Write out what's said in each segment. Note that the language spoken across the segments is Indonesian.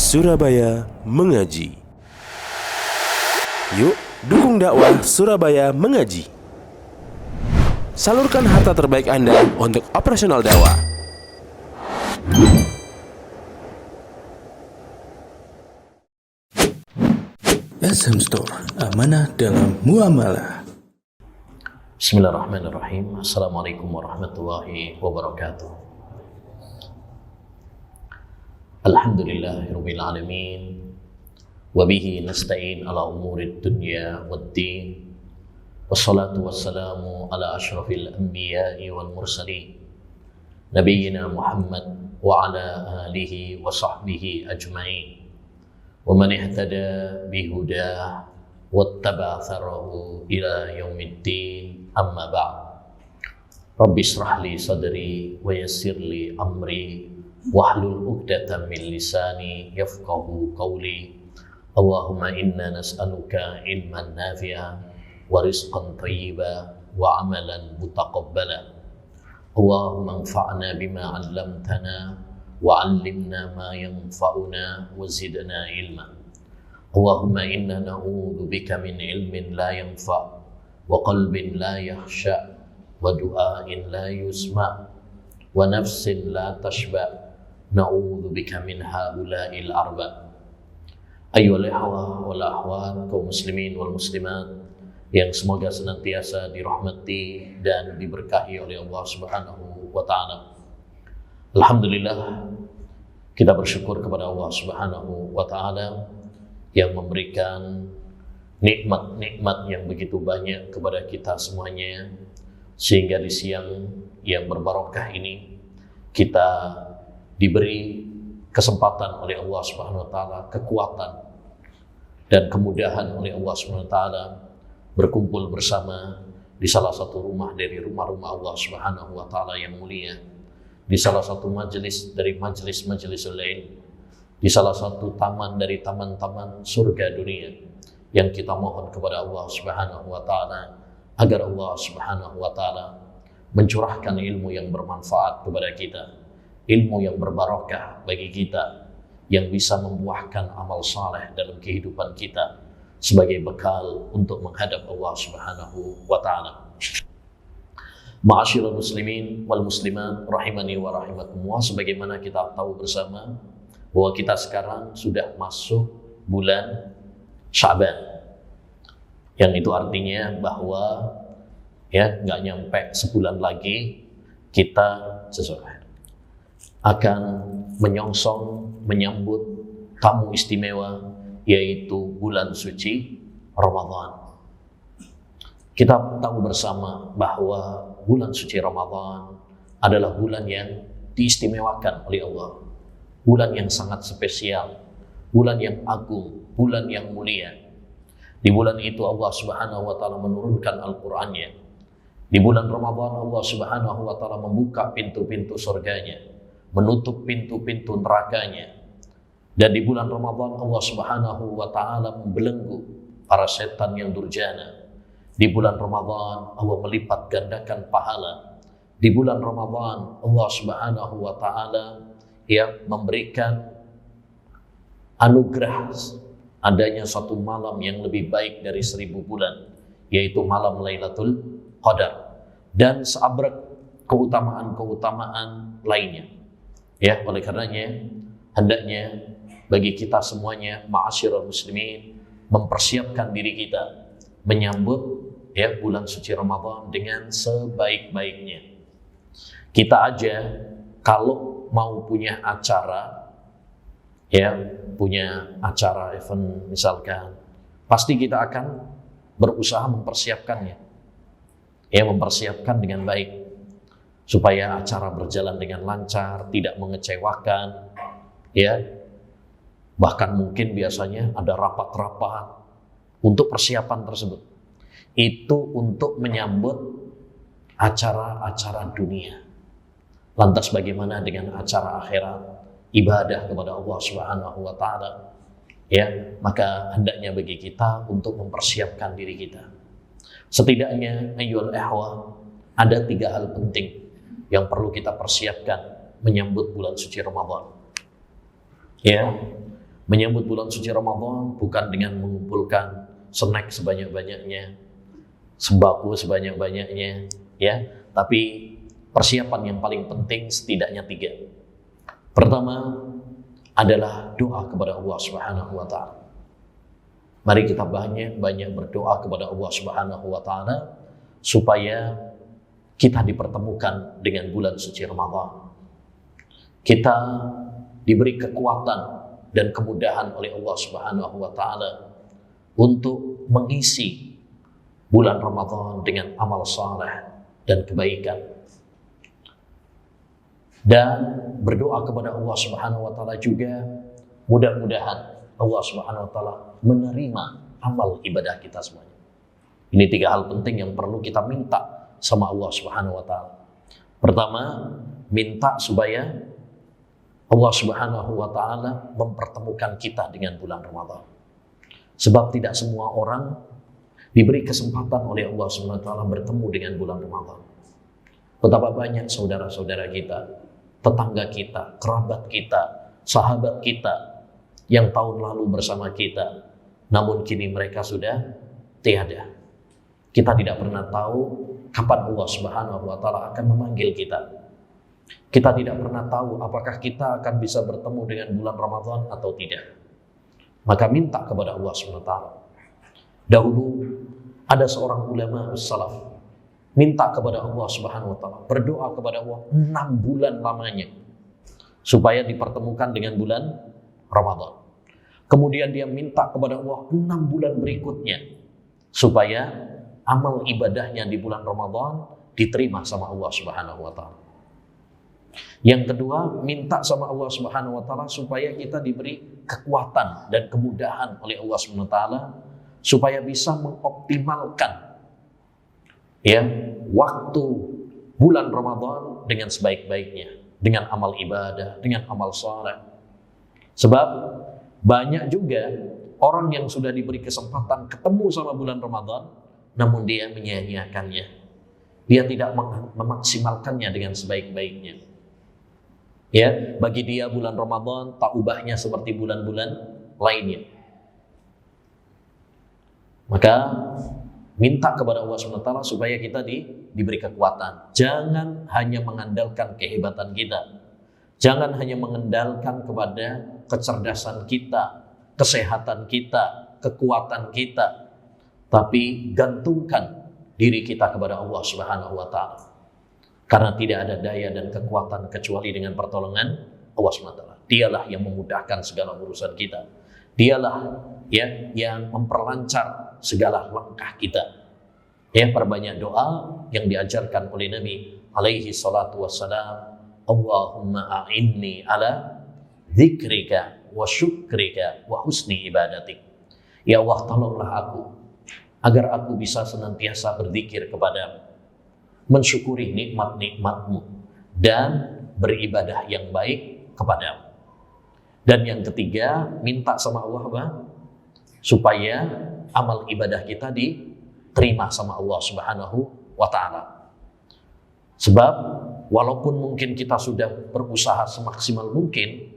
Surabaya Mengaji. Yuk, dukung dakwah Surabaya Mengaji. Salurkan harta terbaik Anda untuk operasional dakwah. SM Store, amanah dalam muamalah. Bismillahirrahmanirrahim. Assalamualaikum warahmatullahi wabarakatuh. Alhamdulillahirabbil alamin. Wa bihi nasta'in ala umurid dunya waddin. Wassalatu wassalamu ala asyrafil anbiya'i wal mursalin. Nabiyyina Muhammad wa ala alihi wa sahbihi ajma'in. Wa man ihtada bihudah wattaba atharahu ila yaumiddin, amma ba'd. Rabbi israh li sadri wa yassir li amri wahlul 'uqdatam min lisani yafqahu qawli. Allahumma inna nas'aluka ilman nafi'an wa rizqan thayyiban wa amalan mutaqabbala. Allahumma anfa'na bima 'allamtana wa 'allimna ma yanfa'una wa zidna ilma. Allahumma inna na'udzu bika min ilmin la yanfa' wa qalbin la yakhsha wa du'ain la yusma' wa nafsin la tashba'. Na'udzu bika min haula'il arba'. Ayyuhal ikhwah wal akhwat, kaum muslimin wal muslimat yang semoga senantiasa dirahmati dan diberkahi oleh Allah Subhanahu wa taala. Alhamdulillah, kita bersyukur kepada Allah Subhanahu wa taala yang memberikan nikmat-nikmat yang begitu banyak kepada kita semuanya, sehingga di siang yang berbarokah ini kita diberi kesempatan oleh Allah Subhanahu wa taala, kekuatan dan kemudahan oleh Allah Subhanahu wa taala berkumpul bersama di salah satu rumah dari rumah-rumah Allah Subhanahu wa taala yang mulia, di salah satu majelis dari majelis-majelis lain, di salah satu taman dari taman-taman surga dunia, yang kita mohon kepada Allah Subhanahu wa taala agar Allah Subhanahu wa taala mencurahkan ilmu yang bermanfaat kepada kita, ilmu yang berbarokah bagi kita, yang bisa membuahkan amal saleh dalam kehidupan kita sebagai bekal untuk menghadap Allah Subhanahu wa taala. Ma'asyiral muslimin wal muslimat rahimani wa rahimakumullah, sebagaimana kita tahu bersama bahwa kita sekarang sudah masuk bulan Sya'ban, yang itu artinya bahwa nggak nyampe sebulan lagi kita akan menyongsong menyambut tamu istimewa, yaitu bulan suci Ramadan. Kita tahu bersama bahwa bulan suci Ramadan adalah bulan yang diistimewakan oleh Allah, bulan yang sangat spesial, bulan yang agung, bulan yang mulia. Di bulan itu Allah Subhanahu wa taala menurunkan Al-Qur'annya. Di bulan Ramadan Allah Subhanahu wa taala membuka pintu-pintu surganya, menutup pintu-pintu nerakanya. Dan di bulan Ramadan Allah Subhanahu wa taala membelenggu para setan yang durjana. Di bulan Ramadan Allah melipat gandakan pahala. Di bulan Ramadan Allah Subhanahu wa taala memberikan anugerah adanya satu malam yang lebih baik dari 1000 bulan, yaitu malam Lailatul Qadar, dan seabrek keutamaan-keutamaan lainnya. Oleh karenanya hendaknya bagi kita semuanya, ma'asyiral muslimin, mempersiapkan diri kita menyambut bulan suci Ramadan dengan sebaik-baiknya. Kita aja kalau mau punya acara, punya acara event misalkan, pasti kita akan berusaha mempersiapkannya, mempersiapkan dengan baik supaya acara berjalan dengan lancar, tidak mengecewakan, Bahkan mungkin biasanya ada rapat-rapat untuk persiapan tersebut. Itu untuk menyambut acara-acara dunia. Lantas bagaimana dengan acara akhirat, ibadah kepada Allah Subhanahu wa taala? Maka hendaknya bagi kita untuk mempersiapkan diri kita. Setidaknya ayyuhal ikhwah, ada 3 hal penting yang perlu kita persiapkan menyambut bulan suci Ramadan. Menyambut bulan suci Ramadan bukan dengan mengumpulkan snack sebanyak-banyaknya, sembako sebanyak-banyaknya, ya. Tapi persiapan yang paling penting setidaknya 3. Pertama adalah doa kepada Allah Subhanahu wa taala. Mari kita banyak-banyak berdoa kepada Allah Subhanahu wa taala supaya kita dipertemukan dengan bulan suci Ramadan. Kita diberi kekuatan dan kemudahan oleh Allah Subhanahu wa taala untuk mengisi bulan Ramadan dengan amal saleh dan kebaikan. Dan berdoa kepada Allah Subhanahu wa taala juga mudah-mudahan Allah Subhanahu wa taala menerima amal ibadah kita semuanya. Ini 3 hal penting yang perlu kita minta sama Allah Subhanahu wa taala. Pertama, minta supaya Allah Subhanahu wa taala mempertemukan kita dengan bulan Ramadan. Sebab tidak semua orang diberi kesempatan oleh Allah Subhanahu wa taala bertemu dengan bulan Ramadan. Betapa banyak saudara-saudara kita, tetangga kita, kerabat kita, sahabat kita yang tahun lalu bersama kita, namun kini mereka sudah tiada. Kita tidak pernah tahu kapan Allah Subhanahu wa taala akan memanggil kita. Kita tidak pernah tahu apakah kita akan bisa bertemu dengan bulan Ramadan atau tidak. Maka minta kepada Allah Subhanahu wa taala. Dahulu ada seorang ulama salaf minta kepada Allah Subhanahu wa taala, berdoa kepada Allah 6 bulan lamanya supaya dipertemukan dengan bulan Ramadan. Kemudian dia minta kepada Allah 6 bulan berikutnya supaya amal ibadahnya di bulan Ramadan diterima sama Allah Subhanahu wa taala. Yang kedua, minta sama Allah Subhanahu wa taala supaya kita diberi kekuatan dan kemudahan oleh Allah Subhanahu wa taala supaya bisa mengoptimalkan waktu bulan Ramadan dengan sebaik-baiknya, dengan amal ibadah, dengan amal saleh. Sebab banyak juga orang yang sudah diberi kesempatan ketemu sama bulan Ramadan, namun dia menyia-nyiakannya. Dia tidak memaksimalkannya dengan sebaik-baiknya. Ya, bagi dia bulan Ramadan tak ubahnya seperti bulan-bulan lainnya. Maka minta kepada Allah SWT supaya kita diberi kekuatan. Jangan hanya mengandalkan kehebatan kita. Jangan hanya mengandalkan kepada kecerdasan kita, kesehatan kita, kekuatan kita. Tapi gantungkan diri kita kepada Allah Subhanahu wa taala. Karena tidak ada daya dan kekuatan kecuali dengan pertolongan Allah SWT. Dialah yang memudahkan segala urusan kita. Dialah yang memperlancar segala langkah kita. Perbanyak doa yang diajarkan oleh Nabi alaihi salatu wassalam. Allahumma a'inni ala dzikrika wa syukrika wa husni ibadatik. Ya Allah, tolonglah aku agar aku bisa senantiasa berzikir kepadamu, mensyukuri nikmat-nikmatmu, dan beribadah yang baik kepadamu. Dan yang ketiga, minta sama Allah apa? Supaya amal ibadah kita diterima sama Allah Subhanahu wa ta'ala. Sebab walaupun mungkin kita sudah berusaha semaksimal mungkin,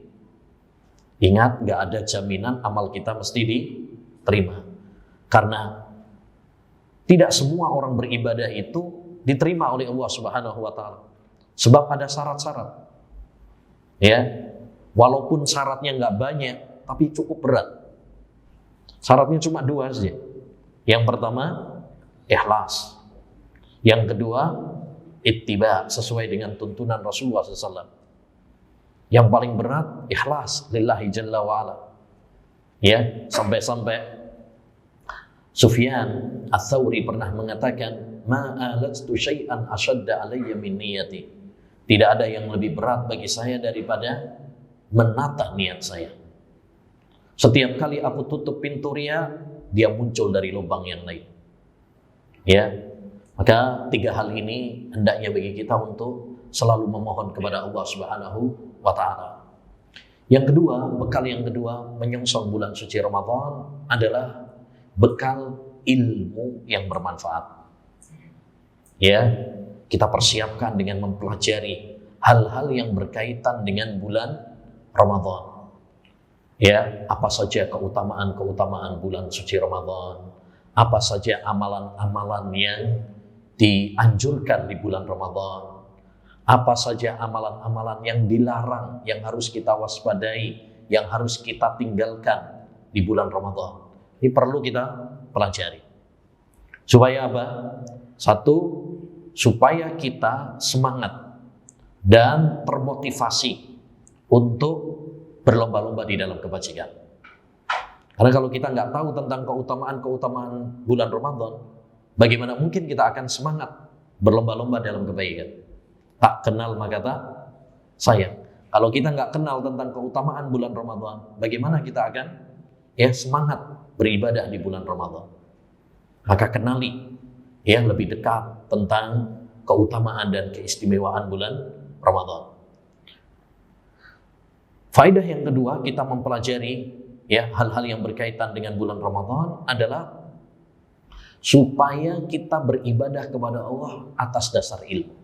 ingat gak ada jaminan amal kita mesti diterima. Karena tidak semua orang beribadah itu diterima oleh Allah Subhanahu wa taala. Sebab ada syarat-syarat. Walaupun syaratnya nggak banyak, tapi cukup berat. Syaratnya cuma 2 saja. Yang pertama, ikhlas. Yang kedua, ittiba, sesuai dengan tuntunan Rasulullah SAW. Yang paling berat, ikhlas lillahi jalla wa'ala. Sampai-sampai Sufyan Ats-Tsauri pernah mengatakan, ma'alatu syai'an ashadda alayya min niyati. Tidak ada yang lebih berat bagi saya daripada menata niat saya. Setiap kali aku tutup pintu riya, dia muncul dari lubang yang lain. Maka 3 hal ini hendaknya bagi kita untuk selalu memohon kepada Allah Subhanahu wa taala. Yang kedua, bekal yang kedua menyongsong bulan suci Ramadan adalah bekal ilmu yang bermanfaat. Kita persiapkan dengan mempelajari hal-hal yang berkaitan dengan bulan Ramadan. Ya, apa saja keutamaan-keutamaan bulan suci Ramadan, apa saja amalan-amalan yang dianjurkan di bulan Ramadan, apa saja amalan-amalan yang dilarang, yang harus kita waspadai, yang harus kita tinggalkan di bulan Ramadan. Ini perlu kita pelajari. Supaya apa? Satu, supaya kita semangat dan termotivasi untuk berlomba-lomba di dalam kebajikan. Karena kalau kita nggak tahu tentang keutamaan-keutamaan bulan Ramadan, bagaimana mungkin kita akan semangat berlomba-lomba dalam kebaikan? Tak kenal maka tak sayang. Kalau kita nggak kenal tentang keutamaan bulan Ramadan, bagaimana kita akan semangat beribadah di bulan Ramadan? Maka kenali lebih dekat tentang keutamaan dan keistimewaan bulan Ramadan. Faedah yang kedua, kita mempelajari hal-hal yang berkaitan dengan bulan Ramadan adalah supaya kita beribadah kepada Allah atas dasar ilmu,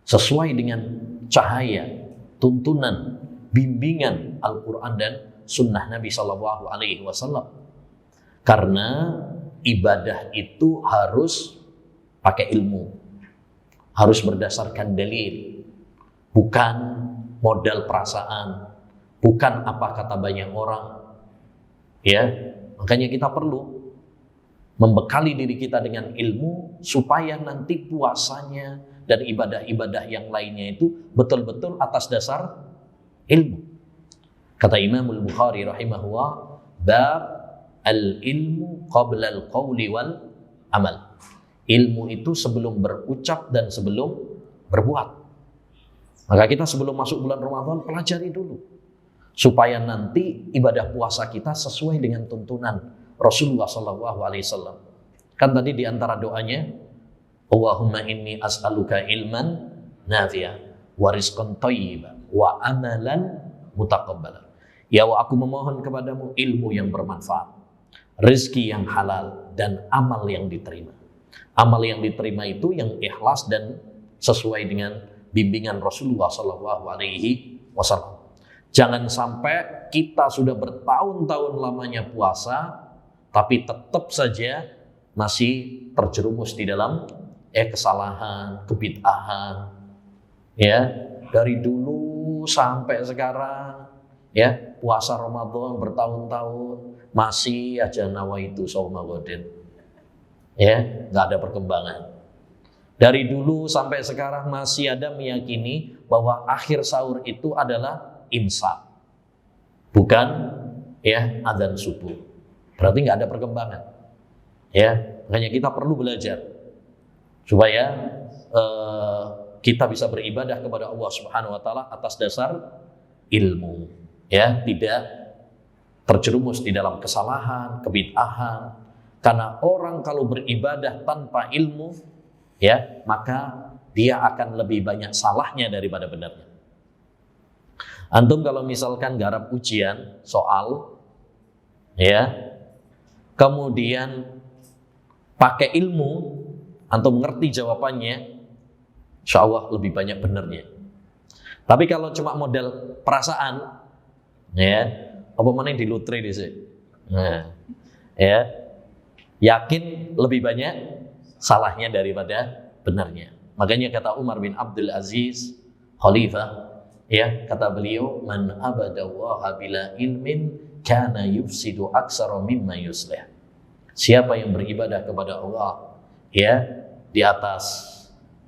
sesuai dengan cahaya, tuntunan, bimbingan Al-Quran dan Sunnah Nabi Sallallahu Alaihi Wasallam. Karena ibadah itu harus pakai ilmu, harus berdasarkan dalil, bukan modal perasaan, bukan apa kata banyak orang. Makanya kita perlu membekali diri kita dengan ilmu supaya nanti puasanya dan ibadah-ibadah yang lainnya itu betul-betul atas dasar ilmu. Kata Imam Al-Bukhari rahimahullah, bab al-ilmu qabla al-qawli wal amal. Ilmu itu sebelum berucap dan sebelum berbuat. Maka kita sebelum masuk bulan Ramadan pelajari dulu supaya nanti ibadah puasa kita sesuai dengan tuntunan Rasulullah SAW. Kan tadi di antara doanya, Allahumma inni as'aluka ilman nafi'a wa rizqan thayyiban wa amalan mutaqabbala. Ya Allah, aku memohon kepadamu ilmu yang bermanfaat, rezeki yang halal, dan amal yang diterima. Amal yang diterima itu yang ikhlas dan sesuai dengan bimbingan Rasulullah SAW. Jangan sampai kita sudah bertahun-tahun lamanya puasa, tapi tetap saja masih terjerumus di dalam kesalahan, kebid'ahan. Dari dulu sampai sekarang, puasa Ramadan bertahun-tahun masih aja nawaitu shauma ghadin. Nggak ada perkembangan. Dari dulu sampai sekarang masih ada meyakini bahwa akhir sahur itu adalah imsak, bukan adzan subuh. Berarti nggak ada perkembangan. Makanya kita perlu belajar supaya kita bisa beribadah kepada Allah Subhanahu Wa Taala atas dasar ilmu, tidak terjerumus di dalam kesalahan, kebid'ahan. Karena orang kalau beribadah tanpa ilmu, maka dia akan lebih banyak salahnya daripada benarnya. Antum kalau misalkan garap ujian soal, kemudian pakai ilmu, antum ngerti jawabannya, insya Allah lebih banyak benarnya. Tapi kalau cuma modal perasaan, apa mana yang dilutre di sini, yakin lebih banyak salahnya daripada benarnya. Makanya kata Umar bin Abdul Aziz, Khalifah, kata beliau, man abadallaha bila ilmin kana yufsidu aksara mimma yuslih. Siapa yang beribadah kepada Allah di atas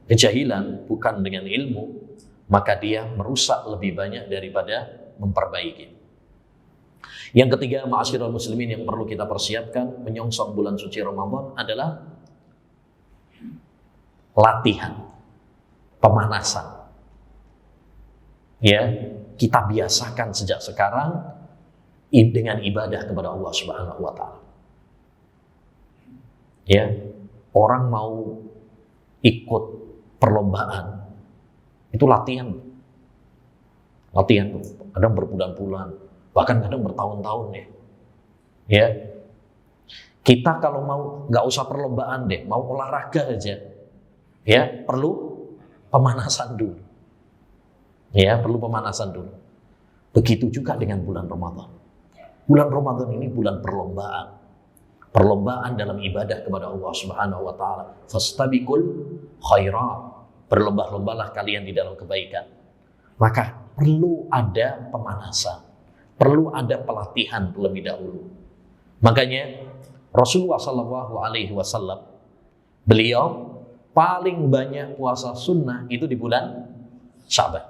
kejahilan, bukan dengan ilmu, maka dia merusak lebih banyak daripada memperbaiki. Yang ketiga, ma'asyiral muslimin, yang perlu kita persiapkan menyongsong bulan suci Ramadan adalah latihan, pemanasan. Kita biasakan sejak sekarang dengan ibadah kepada Allah Subhanahu Wa Taala. Orang mau ikut perlombaan itu latihan kadang berbulan-bulan, bahkan kadang bertahun-tahun Kita kalau mau nggak usah perlombaan deh, mau olahraga aja, perlu pemanasan dulu. Perlu pemanasan dulu. Begitu juga dengan bulan Ramadan. Bulan Ramadan ini bulan perlombaan. Perlombaan dalam ibadah kepada Allah Subhanahu wa taala. Fastabiqul khairat. Berlomba-lombalah kalian di dalam kebaikan. Maka perlu ada pemanasan. Perlu ada pelatihan terlebih dahulu. Makanya Rasulullah Shallallahu Alaihi Wasallam beliau paling banyak puasa sunnah itu di bulan Sya'ban.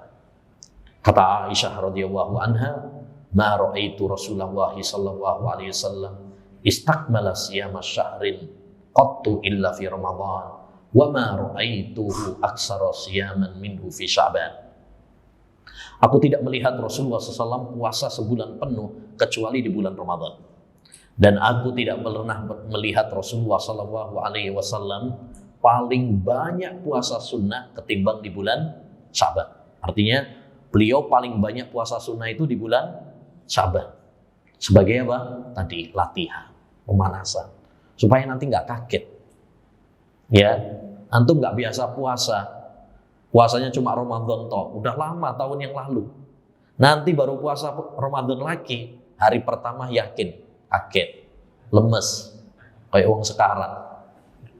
Kata Aisyah radhiyallahu anha, "Ma ra'aitu Rasulullah sallallahu alaihi wasallam istakmala siyama syahrin qattu illa fi Ramadan wa ma ra'aituhu aksara siyaman minhu fi Sya'ban." Aku tidak melihat Rasulullah SAW puasa sebulan penuh kecuali di bulan Ramadan. Dan aku tidak pernah melihat Rasulullah SAW paling banyak puasa sunnah ketimbang di bulan Sya'ban. Artinya beliau paling banyak puasa sunnah itu di bulan Sya'ban. Sebagai apa? Tadi latihan, pemanasan, supaya nanti nggak kaget. Ya, antum nggak biasa puasa. Puasanya cuma Ramadan toh, udah lama tahun yang lalu. Nanti baru puasa Ramadan lagi, hari pertama yakin kaget, lemes, kayak uang sekarat,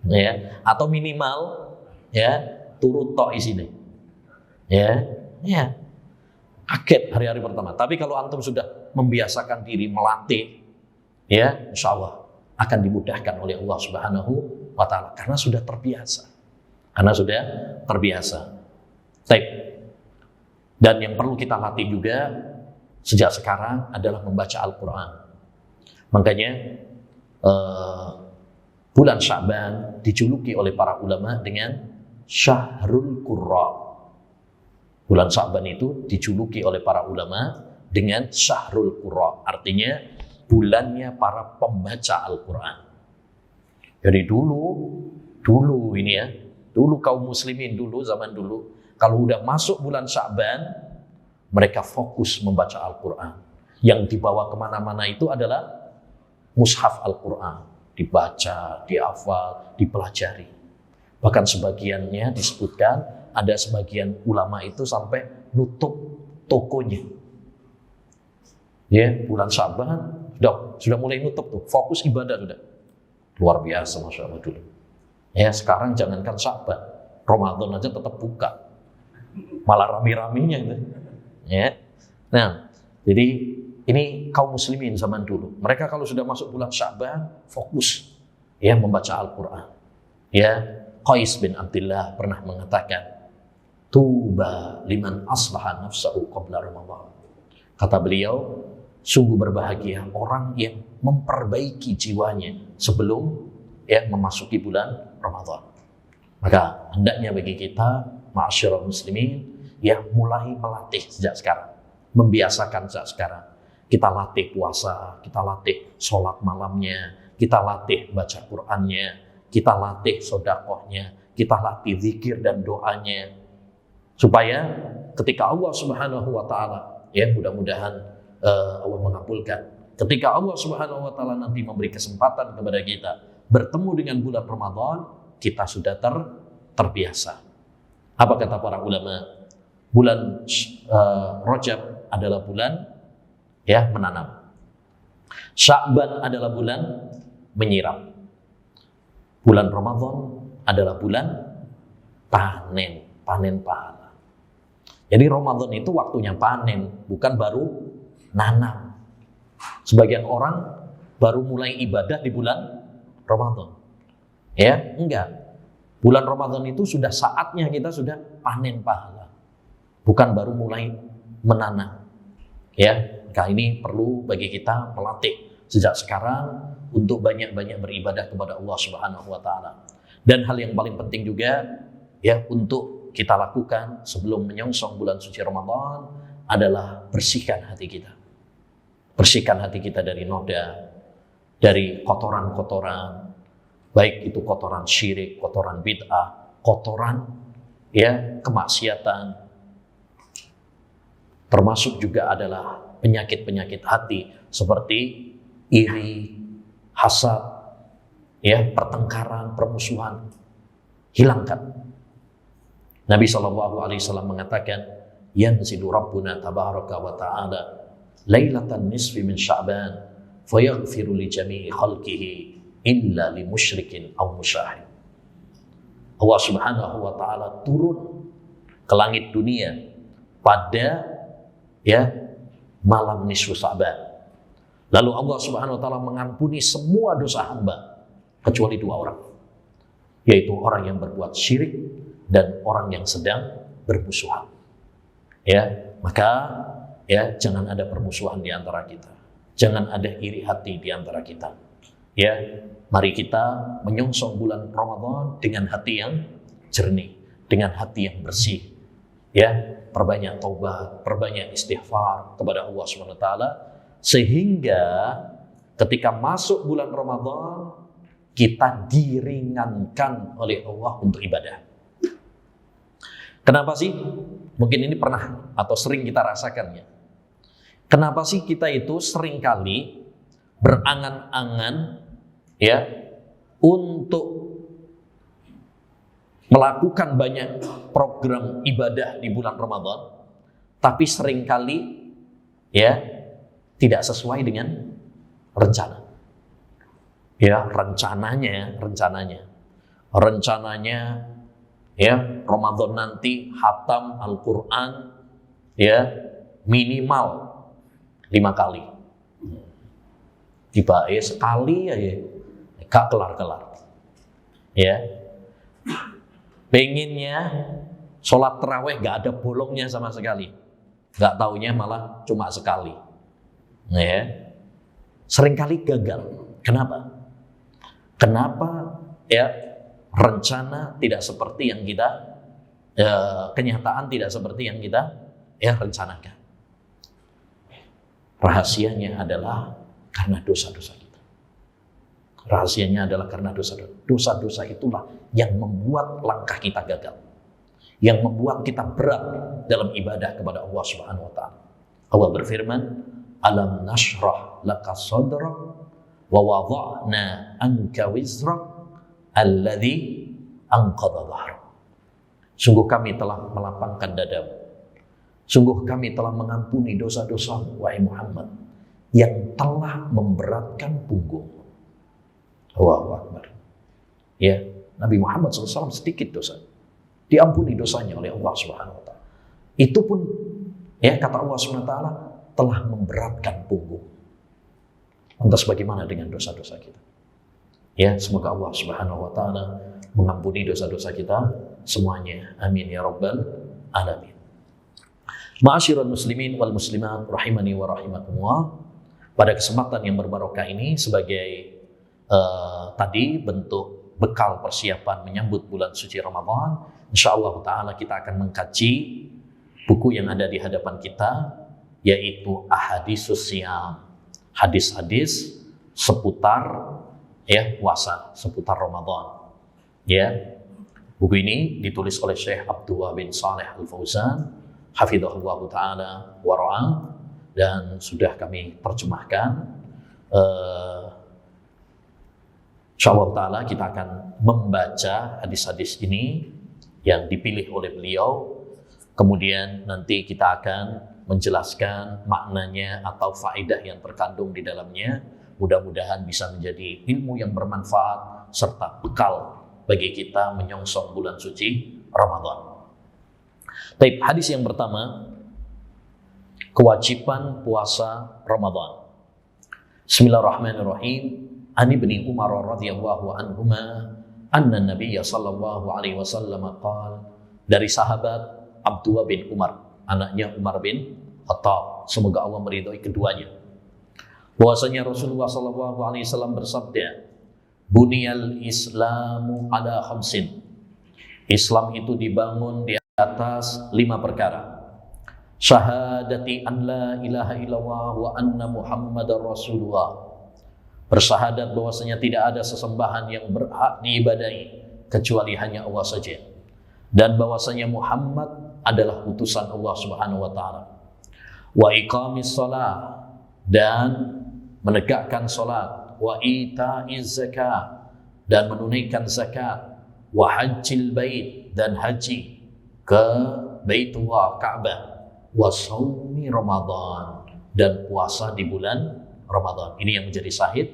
ya. Atau minimal, ya turut toh isinya, ya, kaget hari-hari pertama. Tapi kalau antum sudah membiasakan diri melatih, ya, insya Allah akan dimudahkan oleh Allah Subhanahu wa Ta'ala karena sudah terbiasa. Baik. Dan yang perlu kita latih juga sejak sekarang adalah membaca Al-Quran. Makanya bulan Sya'ban dijuluki oleh para ulama dengan Syahrul Qurra. Bulan Sya'ban itu dijuluki oleh para ulama dengan Syahrul Qurra. Artinya bulannya para pembaca Al-Quran. Jadi dulu ini ya, dulu kaum muslimin zaman dulu, kalau udah masuk bulan Sya'ban, mereka fokus membaca Al-Quran. Yang dibawa kemana-mana itu adalah mushaf Al-Quran. Dibaca, dihafal, dipelajari. Bahkan sebagiannya disebutkan, ada sebagian ulama itu sampai nutup tokonya. Ya, bulan Sya'ban, sudah mulai nutup tuh, fokus ibadah sudah. Luar biasa, Masya Allah dulu. Ya, sekarang jangankan Sya'ban, Ramadan aja tetap buka. Malah rame-ramenya itu. Ya. Nah, jadi ini kaum muslimin zaman dulu. Mereka kalau sudah masuk bulan Sya'ban, fokus ya membaca Al-Quran. Ya, Qais bin Abdullah pernah mengatakan, "Tuba liman aslaha nafsahu qabla Ramadan." Kata beliau, sungguh berbahagia orang yang memperbaiki jiwanya sebelum ya memasuki bulan Ramadan. Maka hendaknya bagi kita ma'asyiral muslimin ya mulai melatih sejak sekarang, membiasakan sejak sekarang. Kita latih puasa, kita latih sholat malamnya, kita latih baca Qur'annya, kita latih sedekahnya, kita latih zikir dan doanya, supaya ketika Allah Subhanahu wa Ta'ala ya mudah-mudahan Allah mengabulkan. Ketika Allah Subhanahu wa Ta'ala nanti memberi kesempatan kepada kita bertemu dengan bulan Ramadan, kita sudah terbiasa. Apa kata para ulama? Bulan Rajab adalah bulan ya menanam. Sya'ban adalah bulan menyiram. Bulan Ramadan adalah bulan panen pahala. Jadi Ramadan itu waktunya panen, bukan baru nanam. Sebagian orang baru mulai ibadah di bulan Ramadan. Ya, enggak. Bulan Ramadan itu sudah saatnya kita sudah panen pahala. Bukan baru mulai menanam. Ya, maka ini perlu bagi kita melatih sejak sekarang untuk banyak-banyak beribadah kepada Allah Subhanahu wa Ta'ala. Dan hal yang paling penting juga ya untuk kita lakukan sebelum menyongsong bulan suci Ramadan adalah bersihkan hati kita. Bersihkan hati kita dari noda, dari kotoran-kotoran, baik itu kotoran syirik, kotoran bid'ah, kotoran ya kemaksiatan. Termasuk juga adalah penyakit-penyakit hati seperti iri, hasad, ya pertengkaran, permusuhan. Hilangkan. Nabi SAW mengatakan, "Yanzilu Rabbuna tabaraka wa ta'ala lailatan nisfi min Sya'ban fayaghfiru li jami'i khalqihi illa li musyrikin aw musyahid. Allah Subhanahu wa taala turun ke langit dunia pada malam nisfu Sya'ban. Lalu Allah Subhanahu wa taala mengampuni semua dosa hamba kecuali dua orang, yaitu orang yang berbuat syirik dan orang yang sedang bermusuhan. Maka jangan ada permusuhan di antara kita. Jangan ada iri hati di antara kita. Mari kita menyongsong bulan Ramadan dengan hati yang jernih, dengan hati yang bersih. Perbanyak taubat, perbanyak istighfar kepada Allah Subhanahu wa taala sehingga ketika masuk bulan Ramadan kita diringankan oleh Allah untuk ibadah. Kenapa sih? Mungkin ini pernah atau sering kita rasakan ya. Kenapa sih kita itu seringkali berangan-angan untuk melakukan banyak program ibadah di bulan Ramadan, tapi seringkali tidak sesuai dengan rencana. Rencananya Ramadan nanti khatam Al-Quran minimal 5 kali. Tiba sekali gak kelar-kelar. Pengennya sholat tarawih gak ada bolongnya sama sekali. Gak taunya malah cuma sekali. Seringkali gagal. Kenapa? Rencana tidak seperti yang kita kenyataan tidak seperti yang kita rencanakan. Rahasianya adalah karena dosa-dosa kita. Rahasianya adalah karena dosa-dosa. Dosa-dosa itulah yang membuat langkah kita gagal, yang membuat kita berat dalam ibadah kepada Allah Subhanahu wa taala. Allah berfirman, "Alam nashrah laka sadrak wa wada'na anka wizrak alladzi anqadha dhahrak." Sungguh kami telah melapangkan dadamu. Sungguh kami telah mengampuni dosa-dosamu, wahai Muhammad, yang telah memberatkan punggungmu. Allahu Akbar. Nabi Muhammad SAW sedikit dosa, diampuni dosanya oleh Allah Subhanahu wa taala. Itu pun kata Allah Subhanahu wa taala telah memberatkan punggung. Lantas bagaimana dengan dosa-dosa kita? Semoga Allah Subhanahu wa taala mengampuni dosa-dosa kita semuanya. Amin ya rabbal alamin. Ma'asyiral muslimin wal muslimat rahimani wa rahimakumullah. Pada kesempatan yang berbarokah ini sebagai tadi bentuk bekal persiapan menyambut bulan suci Ramadan, insyaallah taala kita akan mengkaji buku yang ada di hadapan kita, yaitu Ahaditsus Shiyam, hadis-hadis seputar puasa, seputar Ramadan. Buku ini ditulis oleh Syekh Abdullah bin Saleh Al-Fauzan hafizahullah taala wa ra'ah, dan sudah kami terjemahkan. Insyaallah taala kita akan membaca hadis-hadis ini yang dipilih oleh beliau. Kemudian nanti kita akan menjelaskan maknanya atau faedah yang terkandung di dalamnya. Mudah-mudahan bisa menjadi ilmu yang bermanfaat serta bekal bagi kita menyongsong bulan suci Ramadan. Baik, hadis yang pertama, kewajiban puasa Ramadan. Bismillahirrahmanirrahim. An Ibni Umar radhiyallahu anhuma anna Nabiyya sallallahu alaihi wasallam qala, dari sahabat Abdullah bin Umar, anaknya Umar bin Khattab, semoga Allah meridhai keduanya, bahwasanya Rasulullah sallallahu alaihi wasallam bersabda, "Buniyal Islamu ala khamsin." Islam itu dibangun di atas 5 perkara. Syahadati an la ilaha illallah wa anna Muhammadar Rasulullah. Bersahadat bahwasanya tidak ada sesembahan yang berhak diibadahi kecuali hanya Allah saja, dan bahwasanya Muhammad adalah utusan Allah Subhanahu wa taala. Wa iqamis shalah, dan menegakkan salat. Wa ita'iz zakat, dan menunaikan zakat. Wa hajjil bait, dan haji ke Baitullah Ka'bah. Wa shaumi Ramadan, dan puasa di bulan Ramadan. Ini yang menjadi syahid,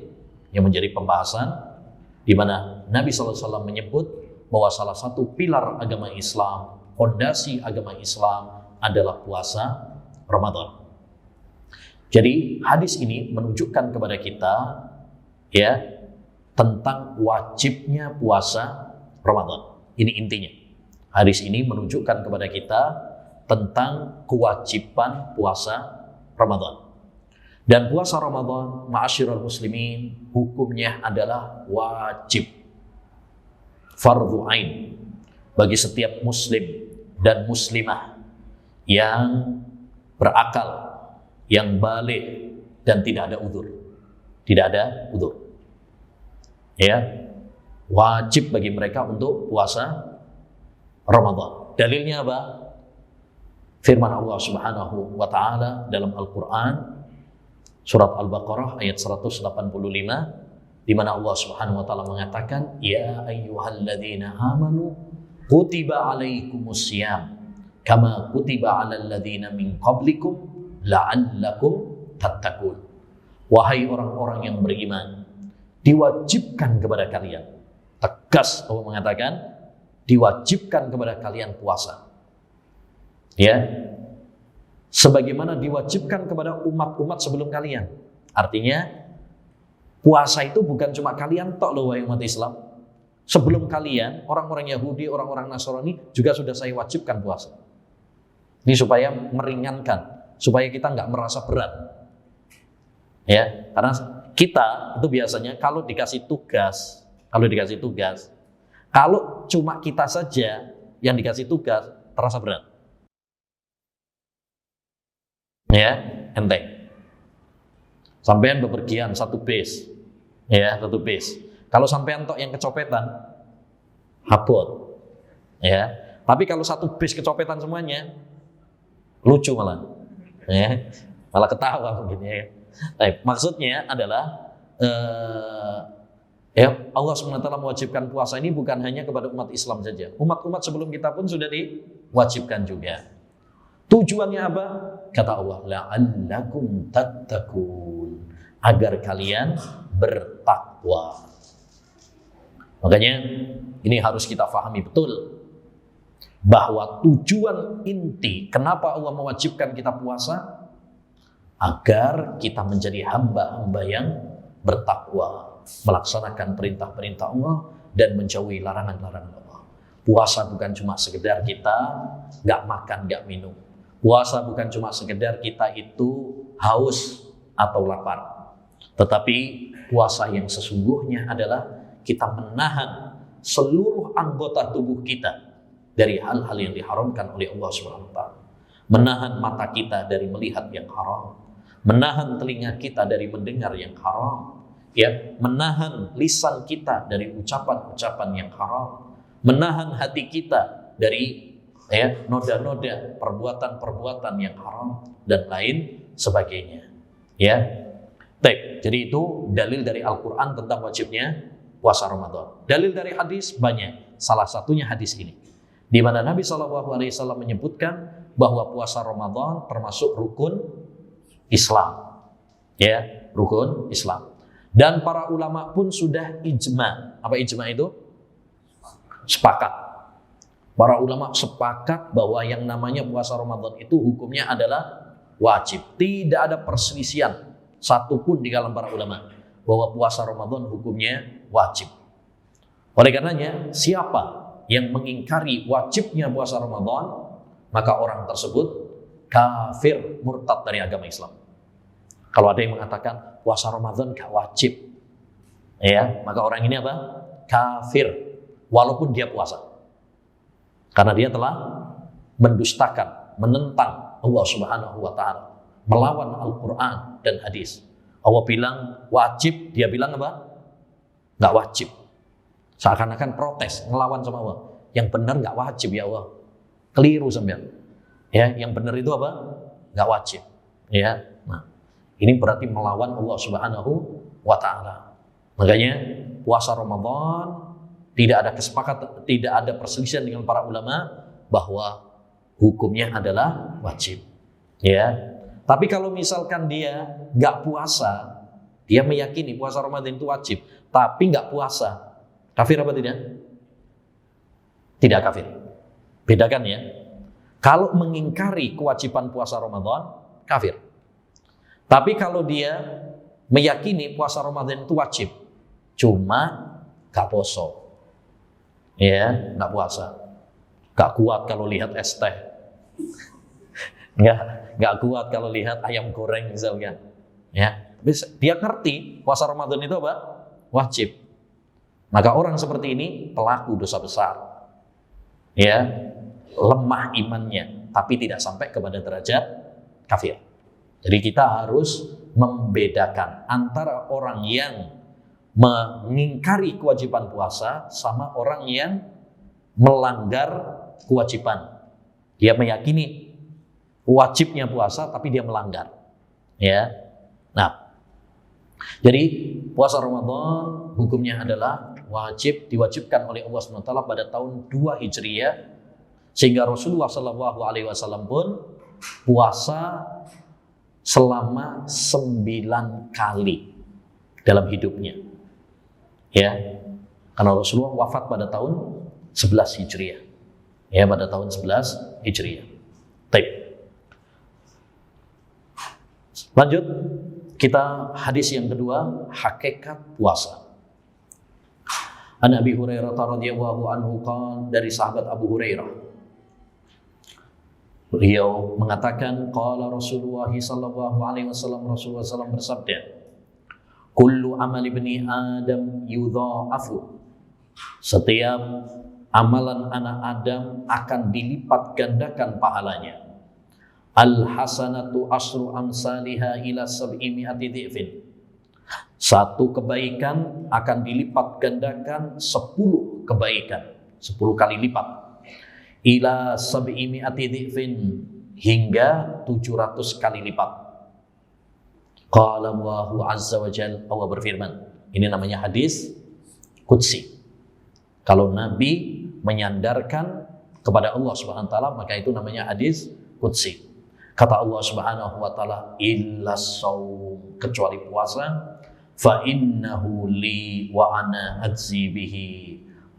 yang menjadi pembahasan di mana Nabi SAW menyebut bahwa salah satu pilar agama Islam, fondasi agama Islam adalah puasa Ramadan. Jadi hadis ini menunjukkan kepada kita ya tentang wajibnya puasa Ramadan. Ini intinya. Hadis ini menunjukkan kepada kita tentang kewajiban puasa Ramadan. Dan puasa Ramadan, ma'asyiral muslimin, hukumnya adalah wajib. Fardhu ain bagi setiap muslim dan muslimah yang berakal, yang balik dan tidak ada udzur. Tidak ada udzur. Ya. Wajib bagi mereka untuk puasa Ramadan. Dalilnya apa? Firman Allah Subhanahu wa taala dalam Al-Qur'an surat Al-Baqarah ayat 185 di mana Allah Subhanahu wa taala mengatakan, "Ya ayyuhalladzina amanu kutiba alaikumusiyam kama kutiba alal ladzina min qablikum la'allakum tattaqun." Wahai orang-orang yang beriman, diwajibkan kepada kalian. Tegas Allah mengatakan, diwajibkan kepada kalian puasa. Ya. Sebagaimana diwajibkan kepada umat-umat sebelum kalian. Artinya puasa itu bukan cuma kalian tok loh wahai umat Islam. Sebelum kalian, orang-orang Yahudi, orang-orang Nasrani juga sudah saya wajibkan puasa. Ini supaya meringankan, supaya kita nggak merasa berat. Ya, karena kita itu biasanya kalau dikasih tugas, kalau cuma kita saja yang dikasih tugas terasa berat. Ya, enteng. Sampean bepergian satu bis. Ya, satu bis. Kalau sampean tok yang kecopetan, habot. Ya. Tapi kalau satu bis kecopetan semuanya, lucu malah. Ya. Malah ketawa mungkin ya. Maksudnya adalah ya Allah SWT mewajibkan puasa ini bukan hanya kepada umat Islam saja. Umat-umat sebelum kita pun sudah diwajibkan juga. Tujuannya apa? Kata Allah, la'allakum tattaqun, agar kalian bertakwa. Makanya ini harus kita pahami betul bahwa tujuan inti kenapa Allah mewajibkan kita puasa agar kita menjadi hamba-hamba yang bertakwa, melaksanakan perintah-perintah Allah dan menjauhi larangan-larangan Allah. Puasa bukan cuma sekedar kita nggak makan, nggak minum. Puasa bukan cuma sekedar kita itu haus atau lapar. Tetapi puasa yang sesungguhnya adalah kita menahan seluruh anggota tubuh kita dari hal-hal yang diharamkan oleh Allah SWT. Menahan mata kita dari melihat yang haram. Menahan telinga kita dari mendengar yang haram. Ya, menahan lisan kita dari ucapan-ucapan yang haram. Menahan hati kita dari noda-noda perbuatan-perbuatan yang haram dan lain sebagainya. Ya. Baik, jadi itu dalil dari Al-Qur'an tentang wajibnya puasa Ramadan. Dalil dari hadis banyak. Salah satunya hadis ini, di mana Nabi SAW menyebutkan bahwa puasa Ramadan termasuk rukun Islam. Ya, rukun Islam. Dan para ulama pun sudah ijma. Apa ijma itu? Sepakat. Para ulama sepakat bahwa yang namanya puasa Ramadan itu hukumnya adalah wajib. Tidak ada perselisihan satupun di kalangan para ulama bahwa puasa Ramadan hukumnya wajib. Oleh karenanya, siapa yang mengingkari wajibnya puasa Ramadan, maka orang tersebut kafir, murtad dari agama Islam. Kalau ada yang mengatakan puasa Ramadan gak wajib, ya, maka orang ini apa? Kafir, walaupun dia puasa. Karena dia telah mendustakan, menentang Allah Subhanahu wa taala, melawan Al-Qur'an dan hadis. Allah bilang wajib, dia bilang apa? Enggak wajib. Seakan-akan protes, ngelawan sama Allah. Yang benar enggak wajib ya Allah. Keliru sampean. Ya, yang benar itu apa? Enggak wajib. Ya. Nah, ini berarti melawan Allah Subhanahu wa taala. Makanya puasa Ramadan tidak ada kesepakatan, tidak ada perselisihan dengan para ulama bahwa hukumnya adalah wajib. Ya. Tapi kalau misalkan dia nggak puasa, dia meyakini puasa Ramadan itu wajib, tapi nggak puasa, kafir apa tidak? Tidak kafir. Bedakan ya. Kalau mengingkari kewajiban puasa Ramadan, kafir. Tapi kalau dia meyakini puasa Ramadan itu wajib, cuma nggak poso, ya nggak puasa, nggak kuat kalau lihat es teh, nggak kuat kalau lihat ayam goreng misalnya, ya. Tapi dia ngerti puasa Ramadan itu apa? Wajib. Maka orang seperti ini pelaku dosa besar, ya, lemah imannya, tapi tidak sampai kepada derajat kafir. Jadi kita harus membedakan antara orang yang mengingkari kewajiban puasa sama orang yang melanggar kewajiban. Dia meyakini wajibnya puasa tapi dia melanggar. Ya. Nah, jadi puasa Ramadan hukumnya adalah wajib, diwajibkan oleh Allah SWT pada tahun 2 Hijriah, sehingga Rasulullah SAW pun puasa selama 9 kali dalam hidupnya, ya, karena Rasulullah wafat pada tahun 11 Hijriah, ya, pada tahun 11 Hijriah. Baik. Lanjut, kita hadis yang kedua, hakikat puasa. An Abi Hurairah radhiyallahu anhu qala, dari sahabat Abu Hurairah, beliau mengatakan, qala Rasulullah sallallahu alaihi wasallam, Rasulullah SAW bersabda, kullu amal ibni Adam yudha'afu, setiap amalan anak Adam akan dilipat gandakan pahalanya. Al hasanatu asru amsalihha ila sab'i mi'ati dhi'fin, satu kebaikan akan dilipat gandakan 10 kebaikan, 10 kali lipat. Ila sab'i mi'ati dhi'fin, hingga 700 kali lipat. Qala Allahu azza wa jalla, Allah berfirman, ini namanya hadis qudsi. Kalau Nabi menyandarkan kepada Allah Subhanahu wa taala, maka itu namanya hadis qudsi. Kata Allah Subhanahu wa taala, illa shaum, kecuali puasa, fa innahu li wa ana ajzi bihi,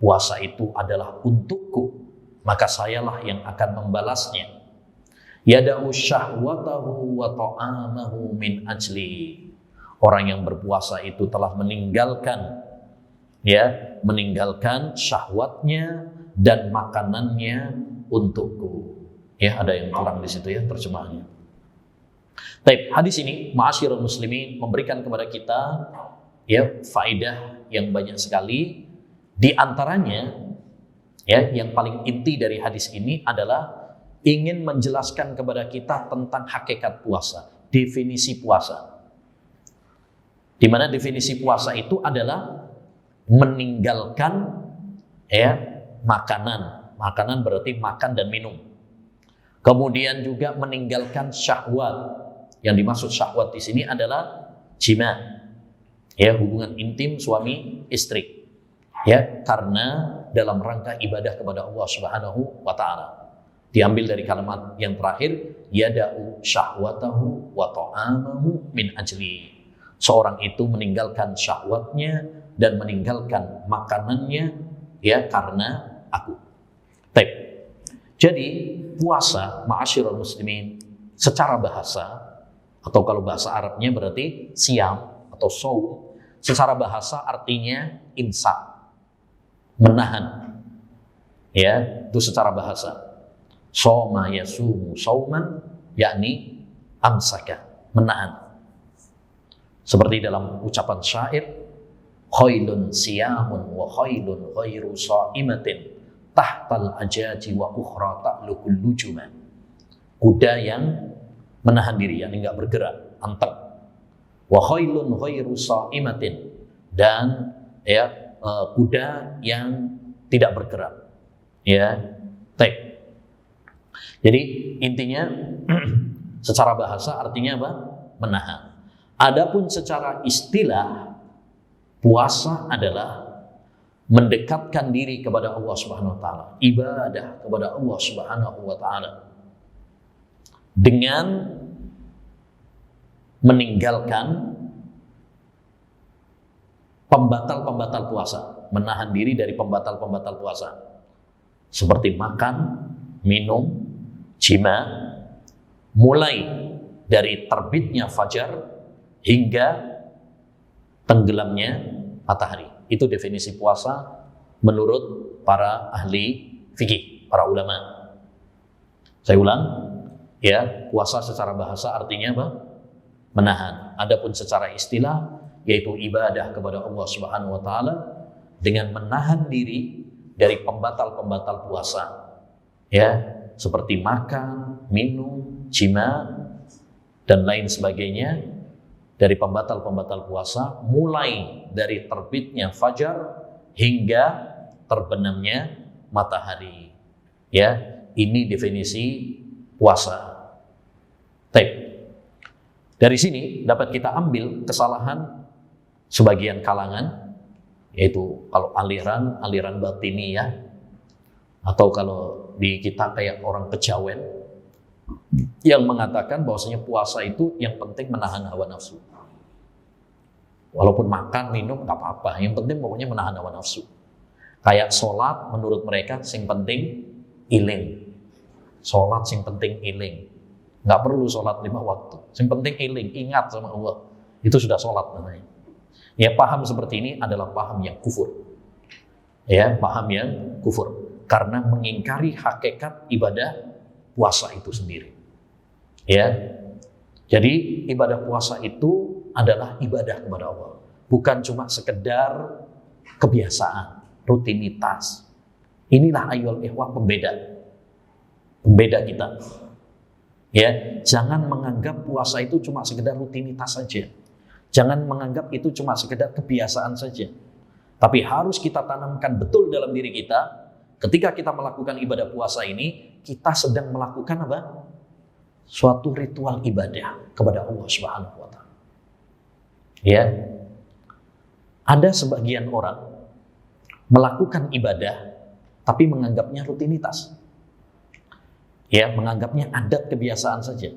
puasa itu adalah untukku, maka sayalah yang akan membalasnya. Yada'u syahwatahu wa ta'amahu min ajli, orang yang berpuasa itu telah meninggalkan, ya, meninggalkan syahwatnya dan makanannya untukku. Ya, ada yang kurang di situ ya terjemahannya. Baik, hadis ini ma'asyiral muslimin memberikan kepada kita ya faedah yang banyak sekali. Di antaranya, ya, yang paling inti dari hadis ini adalah ingin menjelaskan kepada kita tentang hakikat puasa, definisi puasa. Di mana definisi puasa itu adalah meninggalkan, ya, makanan. Makanan berarti makan dan minum. Kemudian juga meninggalkan syahwat. Yang dimaksud syahwat di sini adalah jima, ya, hubungan intim suami istri, ya, karena dalam rangka ibadah kepada Allah Subhanahu wa taala. Diambil dari kalimat yang terakhir, yada'u syahwatahu wa ta'amahu min ajli. Seorang itu meninggalkan syahwatnya dan meninggalkan makanannya, ya, karena aku. Baik. Jadi puasa, ma'asyiral muslimin, secara bahasa, atau kalau bahasa Arabnya berarti siam atau shaum, secara bahasa artinya imsak, menahan, ya, itu secara bahasa. Shoma yasumu shauman, yakni amsaka, menahan. Seperti dalam ucapan syair, khailun siyamun wa khailun ghairu sha'imatin tahtal ajaji wa ukhra ta'lukul lujuman. Kuda yang menahan diri, yang enggak bergerak, anteng. Wa khailun ghairu sha'imatin, dan ya, kuda yang tidak bergerak. Ya, baik. Jadi intinya secara bahasa artinya apa? Menahan. Adapun secara istilah, puasa adalah mendekatkan diri kepada Allah Subhanahu wa taala, ibadah kepada Allah Subhanahu wa taala dengan meninggalkan pembatal-pembatal puasa, menahan diri dari pembatal-pembatal puasa, seperti makan, minum, jima, mulai dari terbitnya fajar hingga tenggelamnya matahari. Itu definisi puasa menurut para ahli fikih, para ulama. Saya ulang, ya, puasa secara bahasa artinya apa? Menahan. Adapun secara istilah yaitu ibadah kepada Allah Subhanahu wa taala dengan menahan diri dari pembatal-pembatal puasa. Ya, seperti makan, minum, jima dan lain sebagainya dari pembatal-pembatal puasa mulai dari terbitnya fajar hingga terbenamnya matahari. Ya, ini definisi puasa. Baik. Dari sini dapat kita ambil kesalahan sebagian kalangan, yaitu kalau aliran batiniyah, atau kalau di kita kayak orang kejawen yang mengatakan bahwasanya puasa itu yang penting menahan hawa nafsu. Walaupun makan, minum nggak apa-apa, yang penting pokoknya menahan hawa nafsu. Kayak sholat menurut mereka sing penting iling. Sholat sing penting iling. Nggak perlu sholat 5 waktu. Sing penting iling, ingat sama Allah. Itu sudah sholat namanya. Ya, paham seperti ini adalah paham yang kufur. Ya, paham yang kufur. Karena mengingkari hakikat ibadah puasa itu sendiri. Ya. Jadi ibadah puasa itu adalah ibadah kepada Allah. Bukan cuma sekedar kebiasaan, rutinitas. Inilah ayyuhal ikhwah pembeda kita. Ya, jangan menganggap puasa itu cuma sekedar rutinitas saja. Jangan menganggap itu cuma sekedar kebiasaan saja. Tapi harus kita tanamkan betul dalam diri kita, ketika kita melakukan ibadah puasa ini, kita sedang melakukan apa? Suatu ritual ibadah kepada Allah Subhanahu wa taala. Ya. Ada sebagian orang melakukan ibadah tapi menganggapnya rutinitas. Ya, menganggapnya adat kebiasaan saja.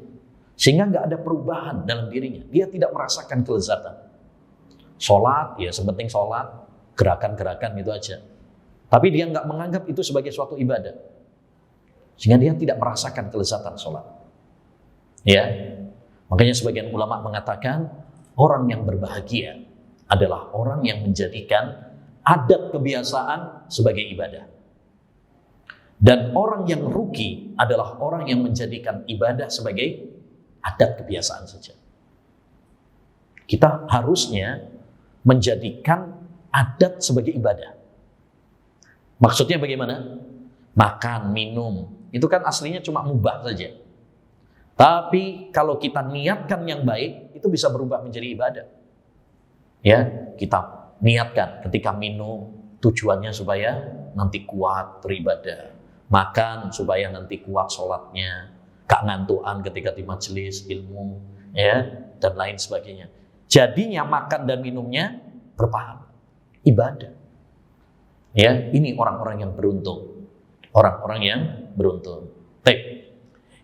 Sehingga nggak ada perubahan dalam dirinya. Dia tidak merasakan kelezatan. Sholat, ya sepenting sholat, gerakan-gerakan itu aja. Tapi dia nggak menganggap itu sebagai suatu ibadah. Sehingga dia tidak merasakan kelezatan sholat. Ya, makanya sebagian ulama mengatakan orang yang berbahagia adalah orang yang menjadikan adat kebiasaan sebagai ibadah. Dan orang yang rugi adalah orang yang menjadikan ibadah sebagai adat kebiasaan saja. Kita harusnya menjadikan adat sebagai ibadah. Maksudnya bagaimana? Makan, minum, itu kan aslinya cuma mubah saja. Tapi kalau kita niatkan yang baik, itu bisa berubah menjadi ibadah. Ya, kita niatkan ketika minum, tujuannya supaya nanti kuat beribadah. Makan supaya nanti kuat sholatnya. Gak ngantuan ketika di majelis ilmu, ya, dan lain sebagainya. Jadinya makan dan minumnya berpahala, ibadah. Ya, ini orang-orang yang beruntung, orang-orang yang beruntung. Baik,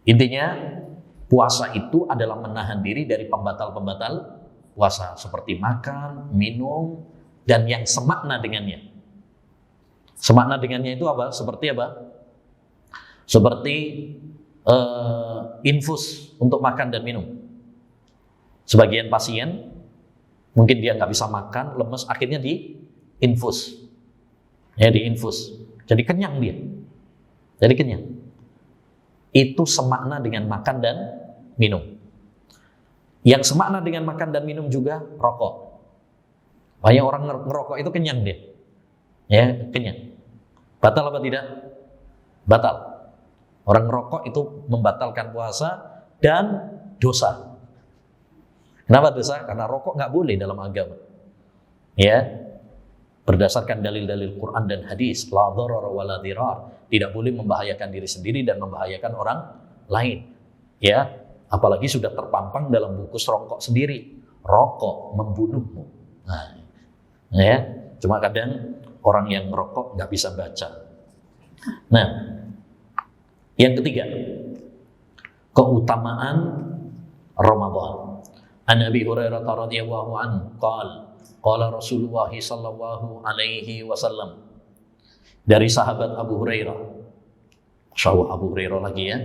intinya puasa itu adalah menahan diri dari pembatal-pembatal puasa seperti makan, minum, dan yang semakna dengannya. Semakna dengannya itu apa? Seperti apa? Seperti infus untuk makan dan minum. Sebagian pasien mungkin dia nggak bisa makan, lemes, akhirnya di infus. Ya, di infus. Jadi kenyang dia. Jadi kenyang. Itu semakna dengan makan dan minum. Yang semakna dengan makan dan minum juga rokok. Banyak orang ngerokok itu kenyang dia. Ya, kenyang. Batal apa tidak? Batal. Orang ngerokok itu membatalkan puasa dan dosa. Kenapa dosa? Karena rokok nggak boleh dalam agama. Ya, berdasarkan dalil-dalil Quran dan hadis, la dharara wa la dirar, tidak boleh membahayakan diri sendiri dan membahayakan orang lain. Ya, apalagi sudah terpampang dalam bungkus rokok sendiri. Rokok membunuhmu. Nah, ya, cuma kadang orang yang ngerokok nggak bisa baca. Nah, yang ketiga, keutamaan Ramadan. An Abi Hurairah radhiyallahu anhu qala Rasulullah sallallahu alaihi wasallam. Dari sahabat Abu Hurairah. Masya Allah, Abu Hurairah lagi ya.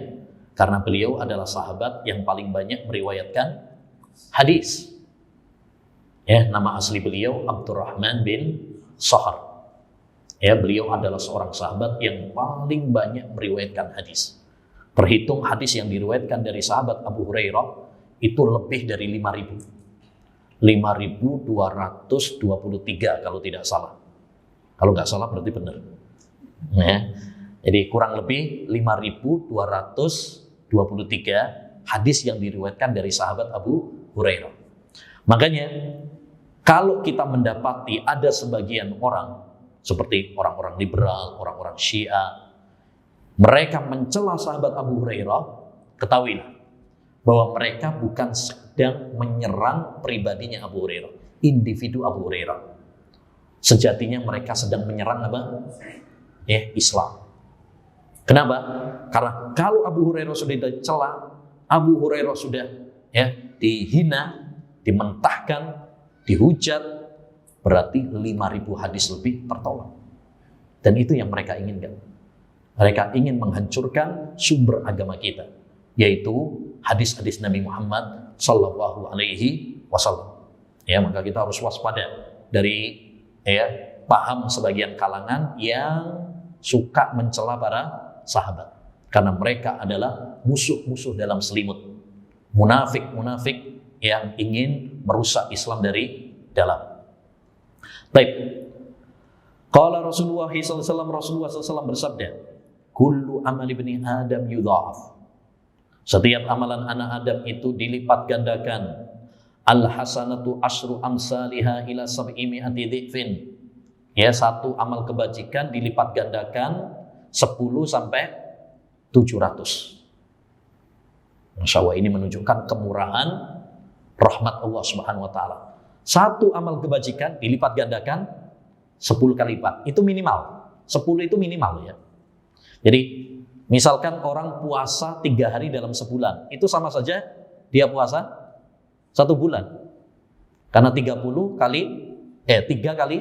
Karena beliau adalah sahabat yang paling banyak meriwayatkan hadis. Ya, nama asli beliau Abdurrahman bin Sakhar. Ya, beliau adalah seorang sahabat yang paling banyak meriwayatkan hadis. Perhitung hadis yang diriwayatkan dari sahabat Abu Hurairah itu lebih dari 5.000. 5.223 kalau tidak salah. Kalau nggak salah berarti benar. Ya. Jadi kurang lebih 5.223 hadis yang diriwayatkan dari sahabat Abu Hurairah. Makanya kalau kita mendapati ada sebagian orang seperti orang-orang liberal, orang-orang Syiah, mereka mencela sahabat Abu Hurairah, ketahuilah bahwa mereka bukan sedang menyerang pribadinya Abu Hurairah, individu Abu Hurairah. Sejatinya mereka sedang menyerang apa? Islam. Kenapa? Karena kalau Abu Hurairah sudah dicela, Abu Hurairah sudah dihina, dimentahkan, dihujat, berarti 5.000 hadis lebih tertolak. Dan itu yang mereka inginkan. Mereka ingin menghancurkan sumber agama kita, yaitu hadis-hadis Nabi Muhammad sallallahu alaihi wasallam. Ya, maka kita harus waspada dari paham sebagian kalangan yang suka mencela para sahabat, karena mereka adalah musuh-musuh dalam selimut, munafik-munafik yang ingin merusak Islam dari dalam. Baik. Qala Rasulullah SAW bersabda, kullu amal ibni Adam yudha'af. Setiap amalan anak Adam itu dilipat gandakan. Al-hasanatu asyru amsalihha ila sab'i mi'ati dhifin. Ya, satu amal kebajikan dilipat gandakan 10 sampai 700. Masya Allah, ini menunjukkan kemurahan rahmat Allah Subhanahu wa taala. Satu amal kebajikan dilipat gandakan 10 kali lipat. Itu minimal. 10 itu minimal ya. Jadi misalkan orang puasa 3 hari dalam sebulan, itu sama saja dia puasa 1 bulan. Karena 30 kali 3 kali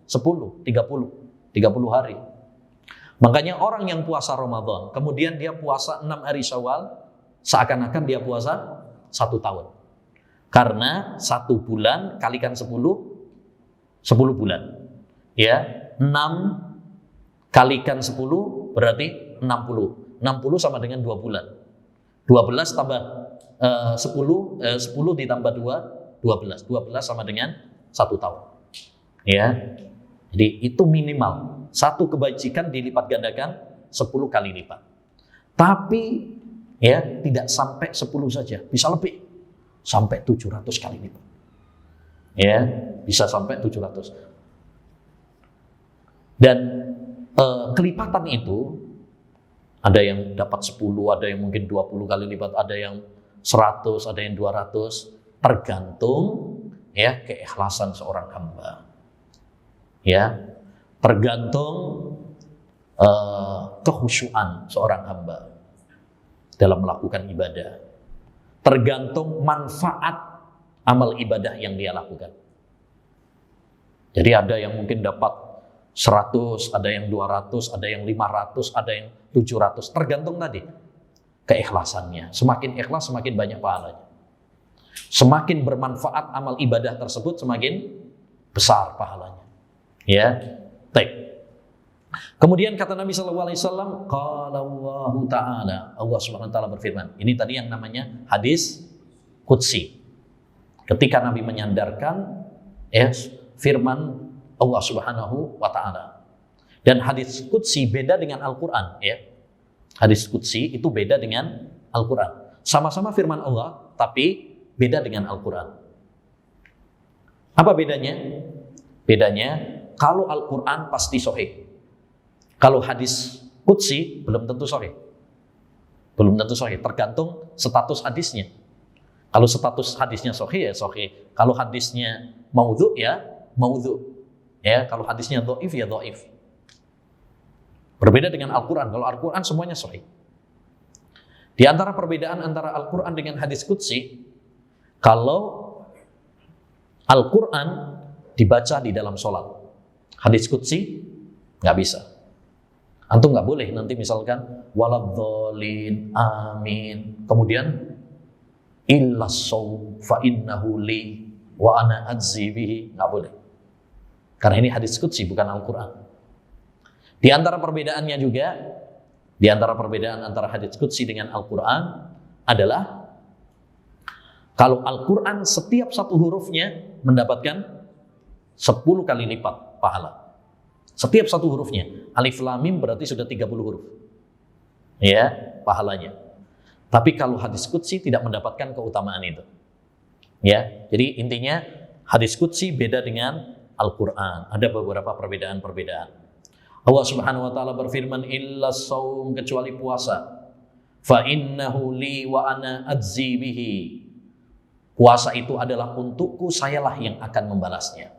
10, 30 hari. Makanya orang yang puasa Ramadan, kemudian dia puasa 6 hari Syawal, seakan-akan dia puasa 1 tahun. Karena 1 bulan kalikan 10 bulan. Ya, 6 kalikan 10 berarti 60. 60 sama dengan 2 bulan. 12 tambah 10 ditambah 2, 12. 12 sama dengan 1 tahun. Ya. Jadi itu minimal. Satu kebajikan dilipat gandakan 10 kali lipat. Tapi ya tidak sampai 10 saja, bisa lebih. Sampai 700 kali lipat. Ya, bisa sampai 700. Dan kelipatan itu ada yang dapat 10, ada yang mungkin 20 kali lipat, ada yang 100, ada yang 200, tergantung ya keikhlasan seorang hamba. Ya, tergantung kekhusyuan seorang hamba dalam melakukan ibadah. Tergantung manfaat amal ibadah yang dia lakukan. Jadi ada yang mungkin dapat 100, ada yang 200, ada yang 500, ada yang 700. Tergantung tadi keikhlasannya. Semakin ikhlas, semakin banyak pahalanya. Semakin bermanfaat amal ibadah tersebut, semakin besar pahalanya. Ya, baik. Kemudian kata Nabi SAW, qala Allah Ta'ala, Allah Subhanahu wa Ta'ala berfirman. Ini tadi yang namanya hadis qudsi. Ketika Nabi menyandarkan firman Allah Subhanahu wa Ta'ala. Dan hadis qudsi beda dengan Al-Qur'an ya. Hadis qudsi itu beda dengan Al-Qur'an. Sama-sama firman Allah tapi beda dengan Al-Qur'an. Apa bedanya? Bedanya kalau Al-Qur'an pasti sahih. Kalau hadis qudsi belum tentu sahih. Belum tentu sahih, tergantung status hadisnya. Kalau status hadisnya sahih ya sahih. Kalau hadisnya maudhu ya maudhu. Ya, kalau hadisnya dhaif ya dhaif. Berbeda dengan Al-Qur'an. Kalau Al-Qur'an semuanya sahih. Di antara perbedaan antara Al-Qur'an dengan hadis qudsi, kalau Al-Quran dibaca di dalam sholat. Hadis qudsi nggak bisa. Antum nggak boleh nanti misalkan waladhdallin amin, kemudian illa shaum fa innahu li wa ana ajzi bihi, nggak boleh. Karena ini hadis qudsi bukan Al-Quran. Di antara perbedaannya juga, di antara perbedaan antara hadis qudsi dengan Al-Quran adalah kalau Al-Quran setiap satu hurufnya mendapatkan 10 kali lipat pahala. Setiap satu hurufnya. Alif lam mim berarti sudah 30 huruf. Ya, pahalanya. Tapi kalau hadis qudsi tidak mendapatkan keutamaan itu. Ya, jadi intinya hadis qudsi beda dengan Al-Quran. Ada beberapa perbedaan-perbedaan. Allah Subhanahu wa taala berfirman illa shaum, kecuali puasa. Fa innahu li wa ana ajzi bihi. Puasa itu adalah untukku, sayalah yang akan membalasnya.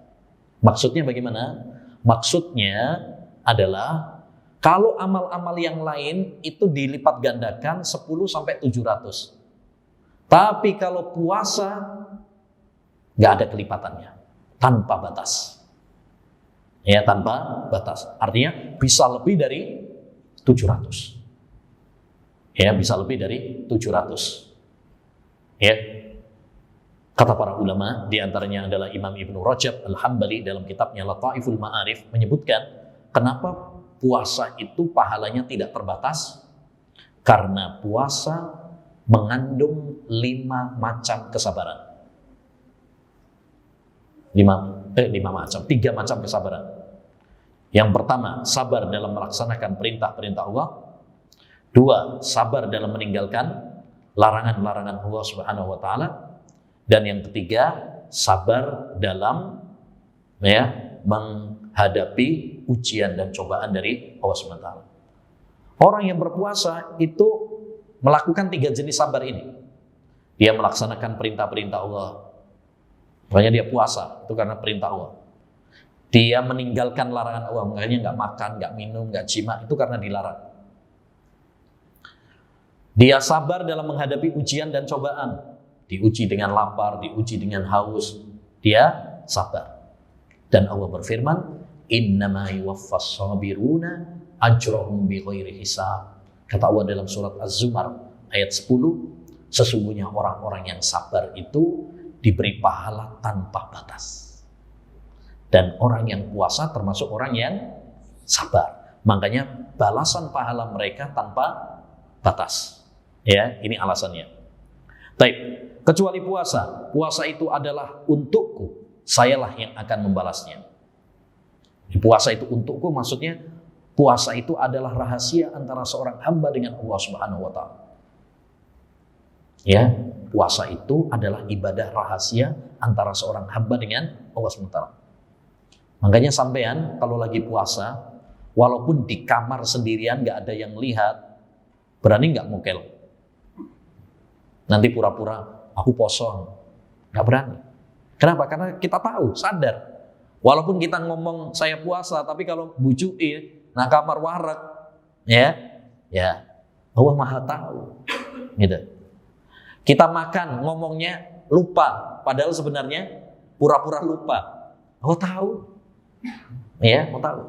Maksudnya bagaimana? Maksudnya adalah kalau amal-amal yang lain itu dilipat gandakan 10 sampai 700. Tapi kalau puasa nggak ada kelipatannya, tanpa batas. Ya, tanpa batas. Artinya bisa lebih dari 700. Ya, bisa lebih dari 700. Ya. Kata para ulama, diantaranya adalah Imam Ibnu Rajab Al-Hambali dalam kitabnya Lataiful Ma'arif menyebutkan kenapa puasa itu pahalanya tidak terbatas, karena puasa mengandung 5 macam kesabaran. 3 macam kesabaran. Yang pertama, sabar dalam melaksanakan perintah-perintah Allah. 2, sabar dalam meninggalkan larangan-larangan Allah Subhanahu wa taala. Dan yang ketiga, sabar dalam menghadapi ujian dan cobaan dari Allah SWT. Orang yang berpuasa itu melakukan 3 jenis sabar ini. Dia melaksanakan perintah-perintah Allah. Makanya dia puasa, itu karena perintah Allah. Dia meninggalkan larangan Allah, makanya nggak makan, nggak minum, nggak jima, itu karena dilarang. Dia sabar dalam menghadapi ujian dan cobaan. Diuji dengan lapar, diuji dengan haus, dia sabar. Dan Allah berfirman, innama yuwaffas sabiruna ajrahum bighairi hisab. Kata Allah dalam surat Az-Zumar ayat 10, sesungguhnya orang-orang yang sabar itu diberi pahala tanpa batas. Dan orang yang puasa termasuk orang yang sabar. Makanya balasan pahala mereka tanpa batas. Ya, ini alasannya. Baik, kecuali puasa. Puasa itu adalah untukku, sayalah yang akan membalasnya. Puasa itu untukku, maksudnya puasa itu adalah rahasia antara seorang hamba dengan Allah Subhanahu wa taala. Ya, puasa itu adalah ibadah rahasia antara seorang hamba dengan Allah Subhanahu wa taala. Makanya sampean kalau lagi puasa, walaupun di kamar sendirian nggak ada yang lihat, berani nggak mukel? Nanti pura-pura aku posong, nggak berani. Kenapa? Karena kita tahu, sadar. Walaupun kita ngomong saya puasa, tapi kalau bujuin, nah kamar warak, ya Allah Maha tahu. Gitu. Kita makan, ngomongnya lupa, padahal sebenarnya pura-pura lupa. Allah tahu, ya Allah tahu.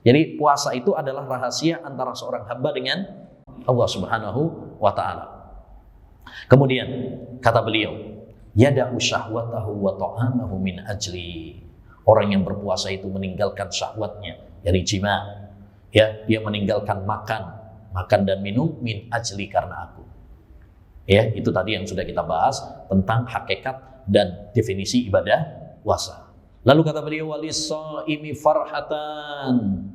Jadi puasa itu adalah rahasia antara seorang hamba dengan Allah Subhanahu wa taala. Kemudian kata beliau, yada'u syahwatahu wa ta'amahu min ajli. Orang yang berpuasa itu meninggalkan syahwatnya dari jima. Ya, dia meninggalkan makan dan minum min ajli, karena aku. Ya, itu tadi yang sudah kita bahas tentang hakikat dan definisi ibadah puasa. Lalu kata beliau, walis-shaimi farhatan.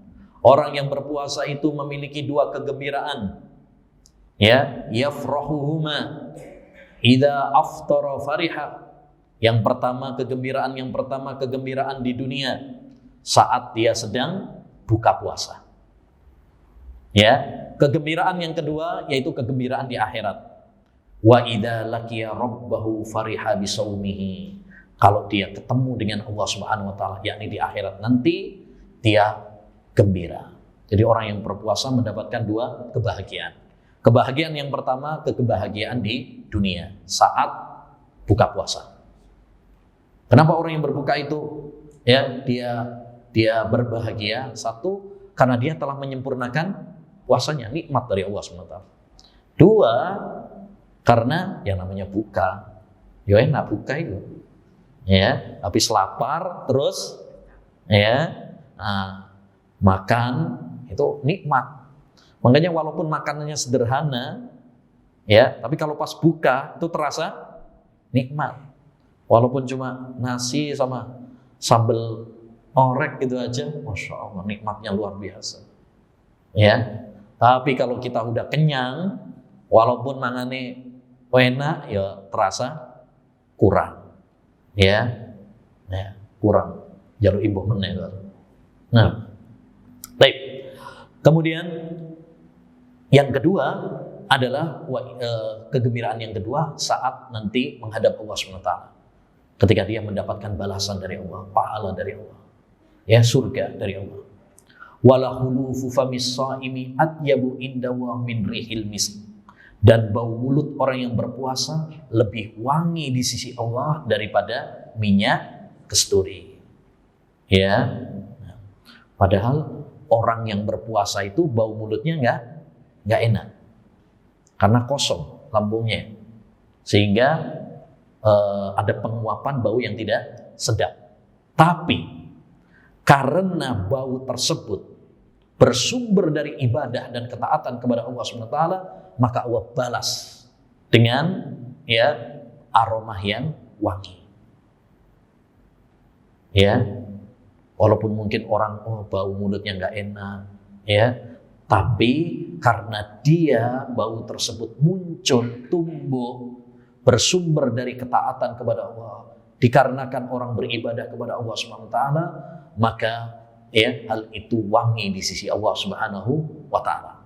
Orang yang berpuasa itu memiliki 2 kegembiraan. Ya, yafrahuhuma idza aftara fariha. Yang pertama kegembiraan di dunia saat dia sedang buka puasa. Ya, kegembiraan yang kedua yaitu kegembiraan di akhirat. Wa idza laqiya rabbahu fariha bisaumihi. Kalau dia ketemu dengan Allah Subhanahu wa taala, yakni di akhirat nanti, dia gembira. Jadi orang yang berpuasa mendapatkan 2 kebahagiaan. Kebahagiaan yang pertama, kebahagiaan di dunia saat buka puasa. Kenapa orang yang berbuka itu ya dia berbahagia? Satu, karena dia telah menyempurnakan puasanya, nikmat dari Allah SWT. Dua, karena yang namanya buka, ya enak buka itu. Ya, habis lapar terus ya makan itu nikmat. Makanya walaupun makanannya sederhana ya, tapi kalau pas buka itu terasa nikmat. Walaupun cuma nasi sama sambal orek gitu aja, Masya Allah nikmatnya luar biasa. Ya, tapi kalau kita udah kenyang, walaupun mangane enak, ya terasa kurang. Ya, kurang. Jalur ibu meneh. Nah, baik. Kemudian yang kedua adalah kegembiraan yang kedua saat nanti menghadap Allah SWT. Ketika dia mendapatkan balasan dari Allah, pahala dari Allah, ya surga dari Allah. Wala hulufu famis shaimi atyabu indahu min rihil misk. Dan bau mulut orang yang berpuasa lebih wangi di sisi Allah daripada minyak kasturi. Ya. Padahal orang yang berpuasa itu bau mulutnya nggak enak. Karena kosong lambungnya. Sehingga ada penguapan bau yang tidak sedap. Tapi karena bau tersebut bersumber dari ibadah dan ketaatan kepada Allah SWT, maka Allah balas dengan ya aroma yang wangi. Ya, walaupun mungkin orang bau mulutnya nggak enak, ya, tapi karena dia bau tersebut muncul, tumbuh, bersumber dari ketaatan kepada Allah, dikarenakan orang beribadah kepada Allah SWT, maka ya hal itu wangi di sisi Allah Subhanahu wa taala.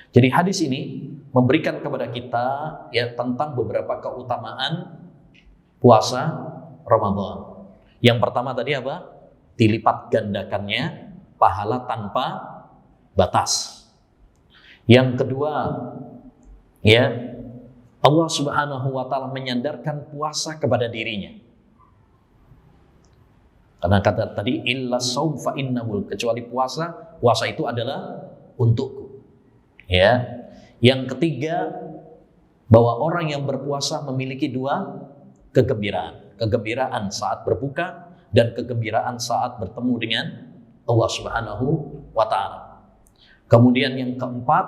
Jadi hadis ini memberikan kepada kita ya tentang beberapa keutamaan puasa Ramadan. Yang pertama tadi apa? Dilipat gandakannya pahala tanpa batas. Yang kedua, ya Allah Subhanahu wa taala menyandarkan puasa kepada dirinya. Karena kata tadi illa shaum fa innahu, kecuali puasa itu adalah untukku. Ya. Yang ketiga, bahwa orang yang berpuasa memiliki dua kegembiraan. Kegembiraan saat berbuka dan kegembiraan saat bertemu dengan Allah Subhanahu wa taala. Kemudian yang keempat,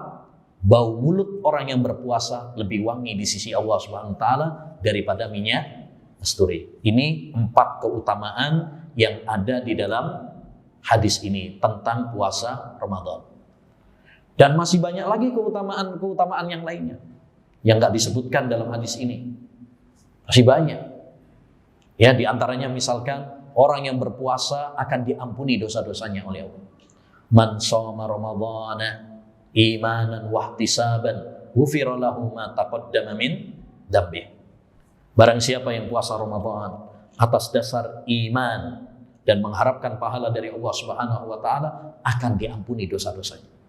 bau mulut orang yang berpuasa lebih wangi di sisi Allah Subhanahu wa taala daripada minyak kasturi. Ini 4 keutamaan yang ada di dalam hadis ini tentang puasa Ramadan. Dan masih banyak lagi keutamaan yang lainnya yang nggak disebutkan dalam hadis ini. Masih banyak. Ya, di antaranya misalkan orang yang berpuasa akan diampuni dosa-dosanya oleh Allah. Man shoma ramadhana imanan wahtisaban ghufira lahu ma taqaddama min dzambi. Barang siapa yang puasa Ramadan atas dasar iman dan mengharapkan pahala dari Allah Subhanahu wa taala, akan diampuni dosa-dosanya.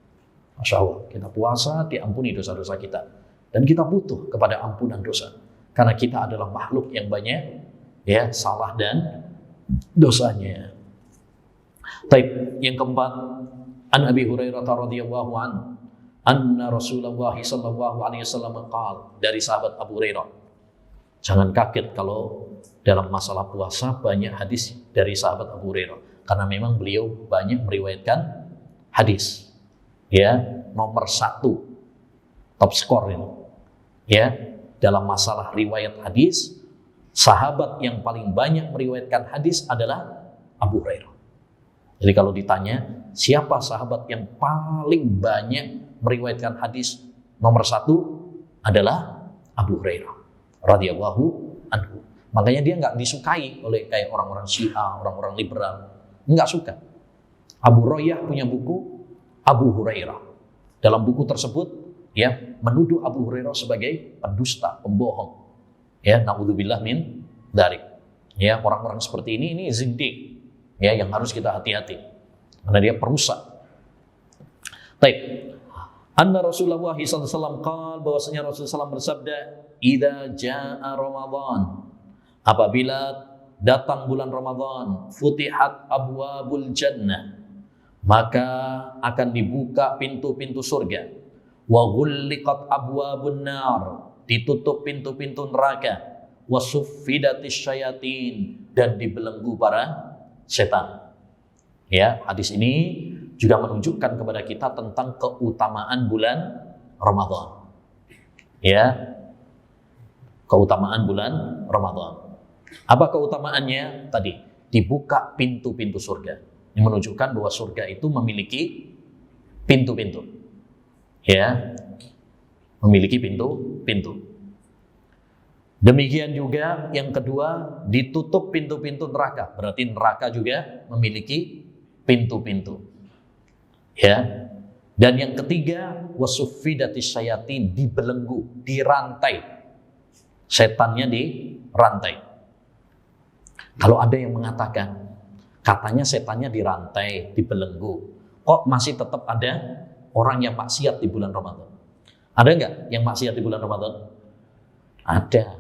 Masya Allah, kita puasa diampuni dosa-dosa kita, dan kita butuh kepada ampunan dosa karena kita adalah makhluk yang banyak ya salah dan dosanya. Taib, yang keempat, an Abi Hurairah radhiyallahu an anna Rasulullah sallallahu alaihi wasallam qala, dari sahabat Abu Hurairah. Jangan kaget kalau dalam masalah puasa banyak hadis dari sahabat Abu Hurairah, karena memang beliau banyak meriwayatkan hadis. Ya, nomor 1 top skor ini. Ya, dalam masalah riwayat hadis, sahabat yang paling banyak meriwayatkan hadis adalah Abu Hurairah. Jadi kalau ditanya siapa sahabat yang paling banyak meriwayatkan hadis, nomor 1 adalah Abu Hurairah radhiyallahu anhu. Makanya dia nggak disukai oleh kayak orang-orang Syiah, orang-orang liberal. Nggak suka. Abu Royah punya buku Abu Hurairah. Dalam buku tersebut, ya, menuduh Abu Hurairah sebagai pendusta, pembohong. Ya, naudzubillah min dzalik. Ya, orang-orang seperti ini zindiq. Ya, yang harus kita hati-hati. Karena dia perusak. Baik. Anna Rasulullah SAW qala, bahwasanya Rasulullah SAW bersabda, "Idza jaa Ramadan Apabila datang bulan Ramadan, futihat abwabul jannah, maka akan dibuka pintu-pintu surga. Wa ghulliqat abwabun nar, ditutup pintu-pintu neraka. Wa suffidatis syayatin, dan dibelenggu para setan. Ya, hadis ini juga menunjukkan kepada kita tentang keutamaan bulan Ramadan. Ya, keutamaan bulan Ramadan. Apa keutamaannya? Tadi, dibuka pintu-pintu surga. Ini menunjukkan bahwa surga itu memiliki pintu-pintu. Ya, memiliki pintu-pintu. Demikian juga yang kedua, ditutup pintu-pintu neraka. Berarti neraka juga memiliki pintu-pintu. Ya. Dan yang ketiga, wasuffidatis syayatin, dibelenggu, dirantai. Setannya dirantai. Kalau ada yang mengatakan, katanya setannya dirantai, dibelenggu, kok masih tetap ada orang yang maksiat di bulan Ramadan? Ada nggak yang maksiat di bulan Ramadan? Ada.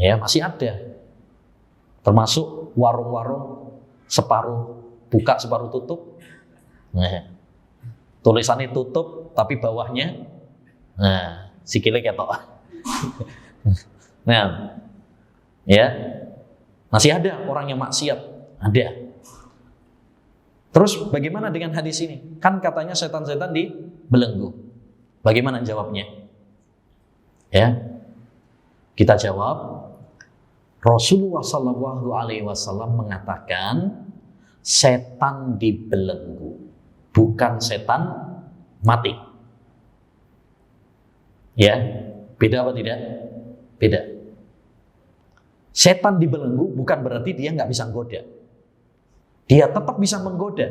Ya, masih ada. Termasuk warung-warung separuh buka, separuh tutup. Nah, tulisannya tutup, tapi bawahnya, nah, sikile ketok. Nah, ya, masih ada orang yang maksiat, ada. Terus bagaimana dengan hadis ini? Kan katanya setan-setan dibelenggu. Bagaimana jawabnya? Ya, kita jawab, Rasulullah SAW mengatakan setan dibelenggu, bukan setan mati. Ya, beda apa tidak? Beda. Setan dibelenggu bukan berarti dia nggak bisa menggoda. Dia tetap bisa menggoda.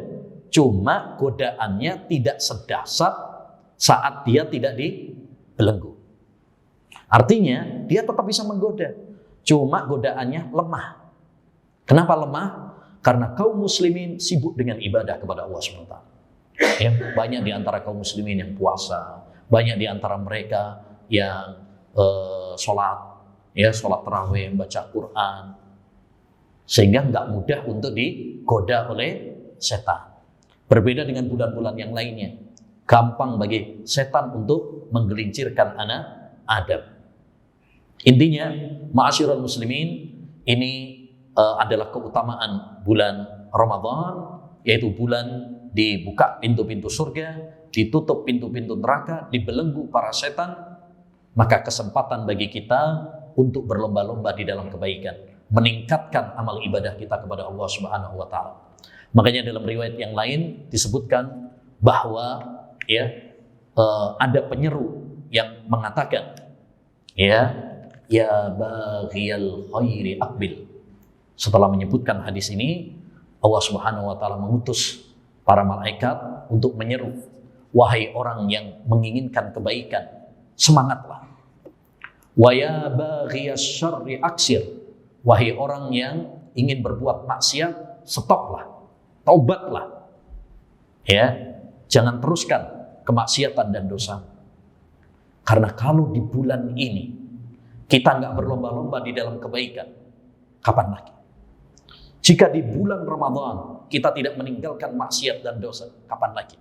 Cuma godaannya tidak sedahsyat saat dia tidak dibelenggu. Artinya dia tetap bisa menggoda. Cuma godaannya lemah. Kenapa lemah? Karena kaum muslimin sibuk dengan ibadah kepada Allah SWT. Ya, banyak di antara kaum muslimin yang puasa. Banyak di antara mereka yang sholat. Ya, sholat tarawih, baca Quran, sehingga nggak mudah untuk digoda oleh setan. Berbeda dengan bulan-bulan yang lainnya, gampang bagi setan untuk menggelincirkan anak Adam. Intinya, ma'asyiral muslimin, ini adalah keutamaan bulan Ramadan, yaitu bulan dibuka pintu-pintu surga, ditutup pintu-pintu neraka, dibelenggu para setan. Maka kesempatan bagi kita untuk berlomba-lomba di dalam kebaikan, meningkatkan amal ibadah kita kepada Allah Subhanahu wa taala. Makanya dalam riwayat yang lain disebutkan bahwa ya ada penyeru yang mengatakan, ya baghiyal khairi aqbil. Setelah menyebutkan hadis ini, Allah Subhanahu wa taala mengutus para malaikat untuk menyeru, wahai orang yang menginginkan kebaikan, semangatlah. Wa ya baghiyas syarri aksir, wahai orang yang ingin berbuat maksiat, stoplah, taubatlah. Ya, jangan teruskan kemaksiatan dan dosa. Karena kalau di bulan ini kita nggak berlomba-lomba di dalam kebaikan, kapan lagi? Jika di bulan Ramadan kita tidak meninggalkan maksiat dan dosa, kapan lagi?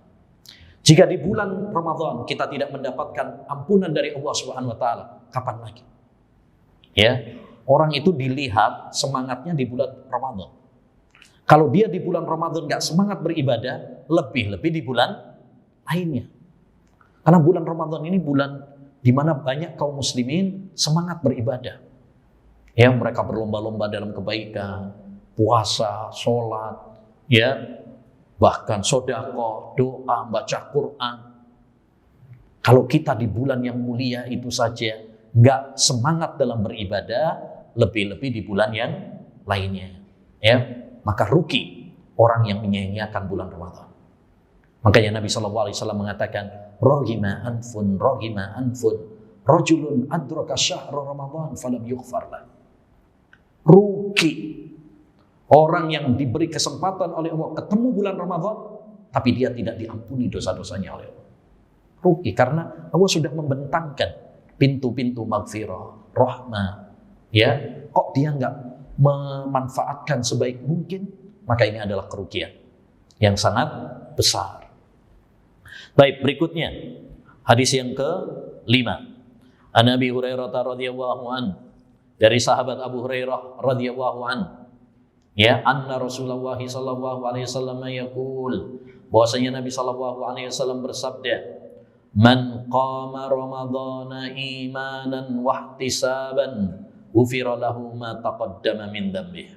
Jika di bulan Ramadan kita tidak mendapatkan ampunan dari Allah Subhanahu wa taala, kapan lagi? Ya, orang itu dilihat semangatnya di bulan Ramadan. Kalau dia di bulan Ramadan nggak semangat beribadah, lebih-lebih di bulan lainnya. Karena bulan Ramadan ini bulan di mana banyak kaum muslimin semangat beribadah. Ya, mereka berlomba-lomba dalam kebaikan, puasa, sholat, ya, bahkan sedekah, doa, baca Quran. Kalau kita di bulan yang mulia itu saja nggak semangat dalam beribadah, lebih-lebih di bulan yang lainnya, ya, maka rugi orang yang menyia-nyiakan bulan Ramadan. Makanya Nabi SAW mengatakan, rohima anfun, rajulun adraka syahra Ramadan falam yughfar lah. Rugi orang yang diberi kesempatan oleh Allah ketemu bulan Ramadan, tapi dia tidak diampuni dosa-dosanya oleh Allah. Rugi, karena Allah sudah membentangkan pintu-pintu maghfirah, rahmah, ya, kok dia nggak memanfaatkan sebaik mungkin, maka ini adalah kerugian yang sangat besar. Baik, berikutnya hadis yang ke-5. An Abi Hurairah radhiyallahu an, dari sahabat Abu Hurairah radhiyallahu an, ya, anna Rasulullah sallallahu alaihi wasallam yaqul, bahwasanya Nabi sallallahu alaihi wasallam bersabda, man qama ramadhana imanan wa ihtisaban ghufira lahu ma taqaddama min dzambih.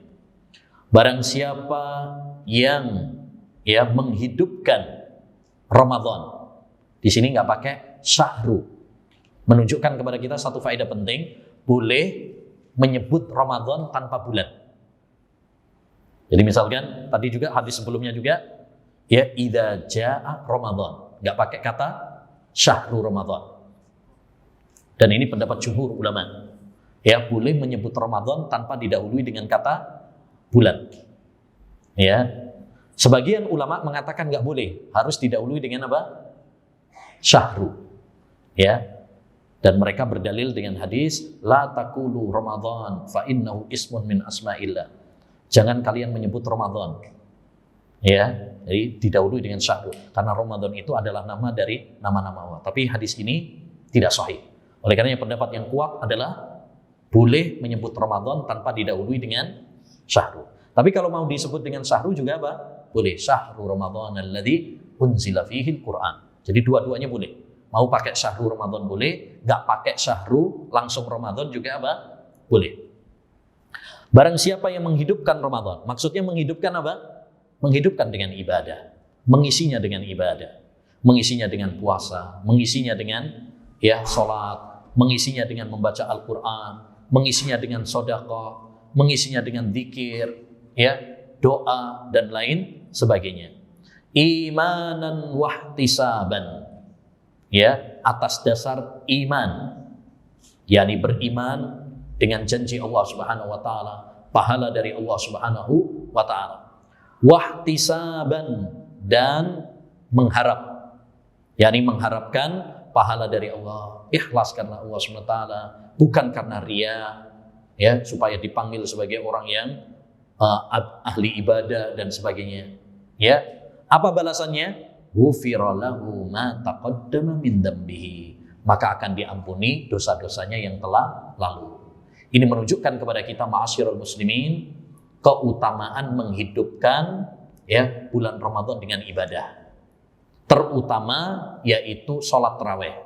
Barang siapa yang menghidupkan Ramadan, di sini nggak pakai syahru, menunjukkan kepada kita satu faedah penting, boleh menyebut Ramadan tanpa bulan. Jadi misalkan tadi juga hadis sebelumnya juga, ya, idza jaa Ramadan, nggak pakai kata syahru Ramadan. Dan ini pendapat jumhur ulama, ya, boleh menyebut Ramadan tanpa didahului dengan kata bulan. Ya, sebagian ulama mengatakan nggak boleh, harus didahului dengan apa? Syahru. Ya, dan mereka berdalil dengan hadis la taqulu Ramadan fa innahu ismun min asma'illah. Jangan kalian menyebut Ramadan. Ya, jadi didahului dengan syahru karena Ramadan itu adalah nama dari nama-nama Allah. Tapi hadis ini tidak sahih. Oleh karena pendapat yang kuat adalah boleh menyebut Ramadan tanpa didahului dengan syahru. Tapi kalau mau disebut dengan syahru juga apa? Boleh. Syahru Ramadan alladzi unzila fihi al-Qur'an. Jadi dua-duanya boleh. Mau pakai syahru Ramadan boleh, nggak pakai syahru langsung Ramadan juga apa? Boleh. Barang siapa yang menghidupkan Ramadan, maksudnya menghidupkan apa? Menghidupkan dengan ibadah, mengisinya dengan ibadah, mengisinya dengan puasa, mengisinya dengan salat, mengisinya dengan membaca Al-Quran, mengisinya dengan sedekah, mengisinya dengan zikir, doa dan lain sebagainya. Imanan wahtisaban, atas dasar iman, yakni beriman dengan janji Allah Subhanahu wa taala, pahala dari Allah Subhanahu wa taala. Wahtisaban, dan mengharap, yakni mengharapkan pahala dari Allah, ikhlas karena Allah Subhanahu wa taala, bukan karena riya, supaya dipanggil sebagai orang yang ahli ibadah dan sebagainya. Apa balasannya? Ghufira lahu ma taqaddama min dzambihi, maka akan diampuni dosa-dosanya yang telah lalu. Ini menunjukkan kepada kita ma'asyiral muslimin keutamaan menghidupkan bulan Ramadan dengan ibadah. Terutama yaitu sholat tarawih.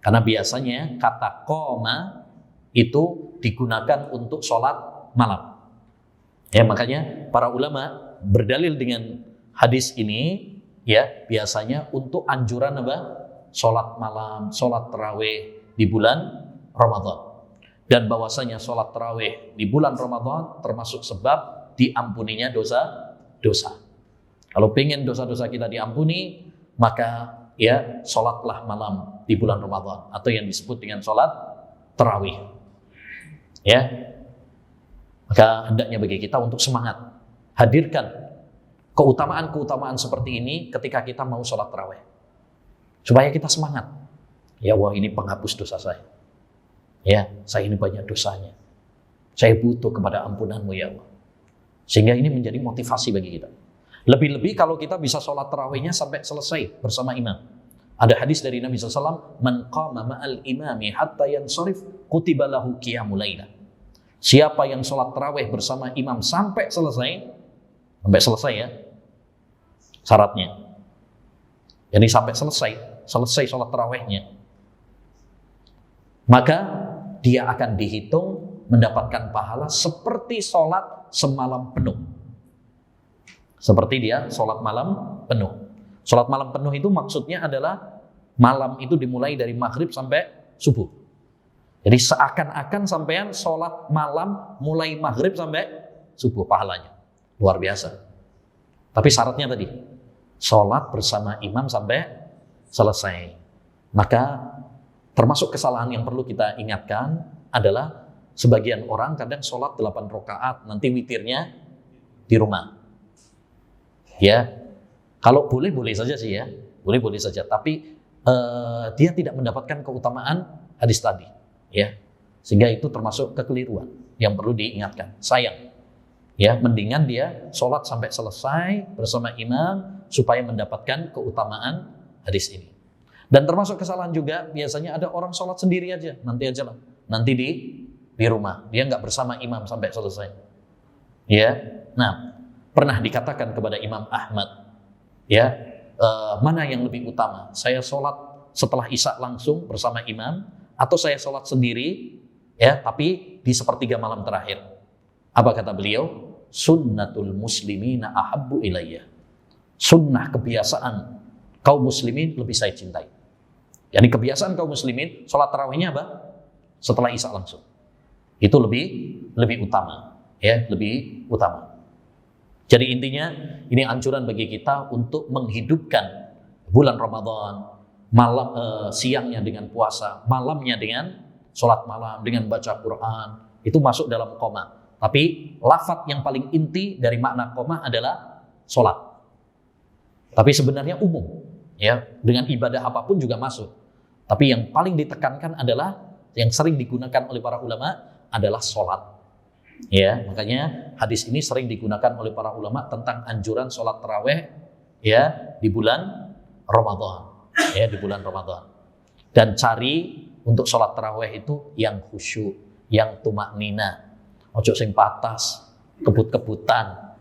Karena biasanya kata qoma itu digunakan untuk sholat malam. Makanya para ulama berdalil dengan hadis ini, biasanya untuk anjuran apa? Sholat malam, sholat tarawih di bulan Ramadan. Dan bahwasanya sholat tarawih di bulan Ramadan termasuk sebab diampuninya dosa-dosa. Kalau pengen dosa-dosa kita diampuni, maka sholatlah malam di bulan Ramadan, atau yang disebut dengan sholat tarawih. Maka hendaknya bagi kita untuk semangat, hadirkan keutamaan-keutamaan seperti ini ketika kita mau sholat tarawih, supaya kita semangat. Ya Allah, ini penghapus dosa saya. Saya ini banyak dosanya. Saya butuh kepada ampunanmu ya Allah. Sehingga ini menjadi motivasi bagi kita. Lebih-lebih kalau kita bisa sholat tarawihnya sampai selesai bersama imam. Ada hadis dari Nabi SAW, man qama ma'al imami hatta yansharif kutiba lahu qiyamul lailah. Siapa yang sholat tarawih bersama imam sampai selesai syaratnya. Jadi sampai selesai sholat tarawihnya, maka dia akan dihitung mendapatkan pahala seperti sholat semalam penuh. Seperti dia sholat malam penuh. Sholat malam penuh itu maksudnya adalah malam itu dimulai dari maghrib sampai subuh. Jadi seakan-akan sampean sholat malam mulai maghrib sampai subuh pahalanya. Luar biasa. Tapi syaratnya tadi, sholat bersama imam sampai selesai. Maka termasuk kesalahan yang perlu kita ingatkan adalah sebagian orang kadang sholat 8 rakaat, nanti witirnya di rumah. Kalau boleh saja sih boleh saja. Tapi dia tidak mendapatkan keutamaan hadis tadi. Sehingga itu termasuk kekeliruan yang perlu diingatkan. Sayang. Ya, mendingan dia sholat sampai selesai bersama imam supaya mendapatkan keutamaan hadis ini. Dan termasuk kesalahan juga biasanya ada orang sholat sendiri aja, nanti aja lah, nanti di rumah, dia nggak bersama imam sampai selesai. Ya, nah pernah dikatakan kepada Imam Ahmad, ya mana yang lebih utama? Saya sholat setelah isya langsung bersama imam, atau saya sholat sendiri, ya tapi di sepertiga malam terakhir? Apa kata beliau? Sunnatul muslimina ahabbu ilayya. Sunnah kebiasaan kaum muslimin lebih saya cintai. Jadi kebiasaan kaum muslimin sholat tarawihnya apa? Setelah isya langsung. Itu lebih utama, ya lebih utama. Jadi intinya ini anjuran bagi kita untuk menghidupkan bulan Ramadan, malam siangnya dengan puasa, malamnya dengan sholat malam, dengan baca Quran. Itu masuk dalam qoma. Tapi lafaz yang paling inti dari makna qoma adalah sholat. Tapi sebenarnya umum, ya dengan ibadah apapun juga masuk. Tapi yang paling ditekankan adalah yang sering digunakan oleh para ulama adalah sholat. Ya, makanya hadis ini sering digunakan oleh para ulama tentang anjuran sholat tarawih ya di bulan Ramadan, ya di bulan Ramadan. Dan cari untuk sholat tarawih itu yang khusyuk, yang tumaknina, ojo sing patas, kebut-kebutan,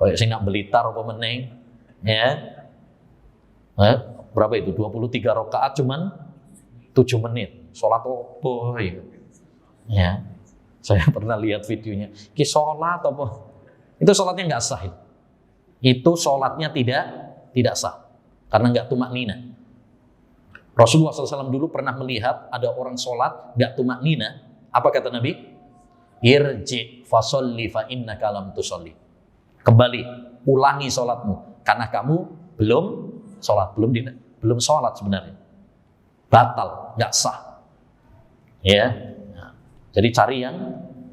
kayak sing nak belitar apa meneng, ya. Berapa itu? 23 rakaat cuman 7 menit. Sholat apa? Ya. Saya pernah lihat videonya. Ki sholat apa? Itu sholatnya nggak sah. Itu sholatnya tidak sah. Karena nggak tumaknina. Rasulullah SAW dulu pernah melihat ada orang sholat nggak tumaknina. Apa kata Nabi? Irji fasolli fa innaka lam tusolli. Kembali, ulangi sholatmu. Karena kamu belum sholat. Belum sholat sebenarnya. Batal, nggak sah. Ya. Nah, jadi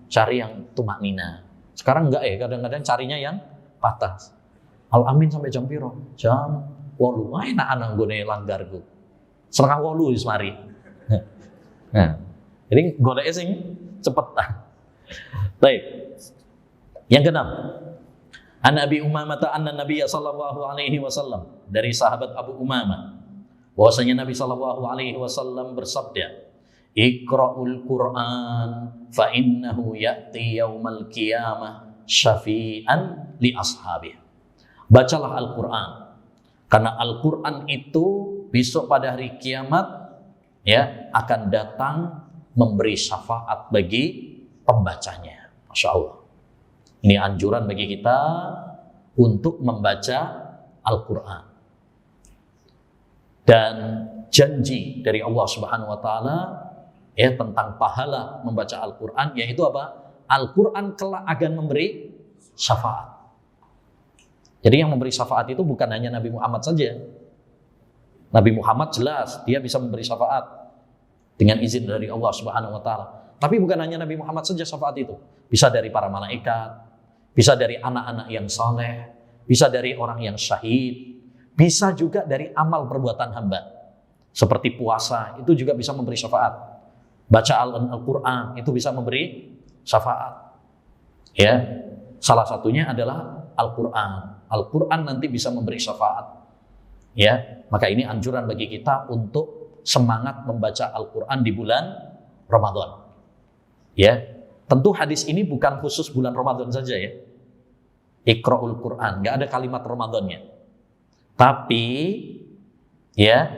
cari yang tumaknina. Sekarang enggak ya, kadang-kadang carinya yang patah. Al-amin sampai jam piro? Jam 8. Wah, enak anak gue langgarku. 7:30 wis mari. Nah, jadi goleke sing cepet. Baik. Yang keenam. An Abi Umamah anna Nabiy sallallahu alaihi wasallam, dari sahabat Abu Umamah bahwasanya Nabi sallallahu alaihi wasallam bersabda, Iqra'ul Qur'an fa innahu ya'ti yaumal qiyamah syafi'an li ashabihi. Bacalah Al-Qur'an karena Al-Qur'an itu besok pada hari kiamat ya akan datang memberi syafaat bagi pembacanya. Masya Allah. Ini anjuran bagi kita untuk membaca Al-Qur'an. Dan janji dari Allah Subhanahu wa taala ya tentang pahala membaca Al-Qur'an, yaitu apa? Al-Qur'an kelak akan memberi syafaat. Jadi yang memberi syafaat itu bukan hanya Nabi Muhammad saja. Nabi Muhammad jelas dia bisa memberi syafaat dengan izin dari Allah Subhanahu wa taala. Tapi bukan hanya Nabi Muhammad saja syafaat itu. Bisa dari para malaikat, bisa dari anak-anak yang saleh, bisa dari orang yang syahid, bisa juga dari amal perbuatan hamba. Seperti puasa, itu juga bisa memberi syafaat. Baca Al-Quran, itu bisa memberi syafaat. Ya, salah satunya adalah Al-Quran. Al-Quran nanti bisa memberi syafaat. Ya, maka ini anjuran bagi kita untuk semangat membaca Al-Quran di bulan Ramadan. Ya, tentu hadis ini bukan khusus bulan Ramadan saja ya. Iqra'ul Quran, nggak ada kalimat Ramadannya. Tapi ya,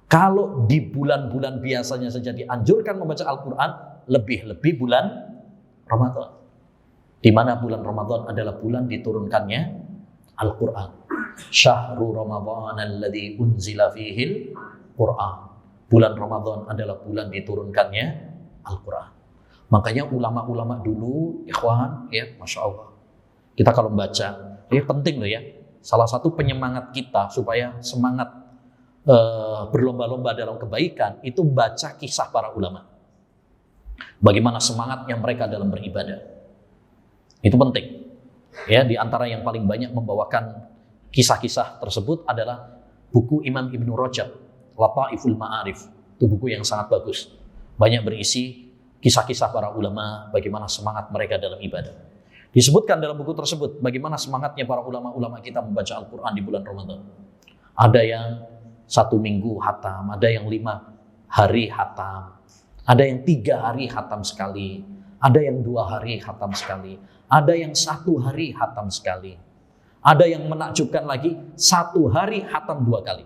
kalau di bulan-bulan biasanya saja dianjurkan membaca Al-Quran, lebih-lebih bulan Ramadan. Di mana bulan Ramadan adalah bulan diturunkannya Al-Quran. Syahrul Ramadan alladzi unzila fihil Quran. Bulan Ramadan adalah bulan diturunkannya Al-Quran. Makanya ulama-ulama dulu, ikhwan, ya, Masya Allah. Kita kalau membaca, ini penting loh ya. Salah satu penyemangat kita supaya semangat berlomba-lomba dalam kebaikan itu baca kisah para ulama. Bagaimana semangatnya mereka dalam beribadah. Itu penting. Ya, di antara yang paling banyak membawakan kisah-kisah tersebut adalah buku Imam Ibnu Rajab, Lataiful Ma'arif. Itu buku yang sangat bagus. Banyak berisi kisah-kisah para ulama, bagaimana semangat mereka dalam ibadah. Disebutkan dalam buku tersebut bagaimana semangatnya para ulama-ulama kita membaca Al-Quran di bulan Ramadan. Ada yang 1 minggu hatam, ada yang 5 hari hatam, ada yang 3 hari hatam sekali, ada yang 2 hari hatam sekali, ada yang 1 hari hatam sekali, ada yang menakjubkan lagi 1 hari hatam 2 kali.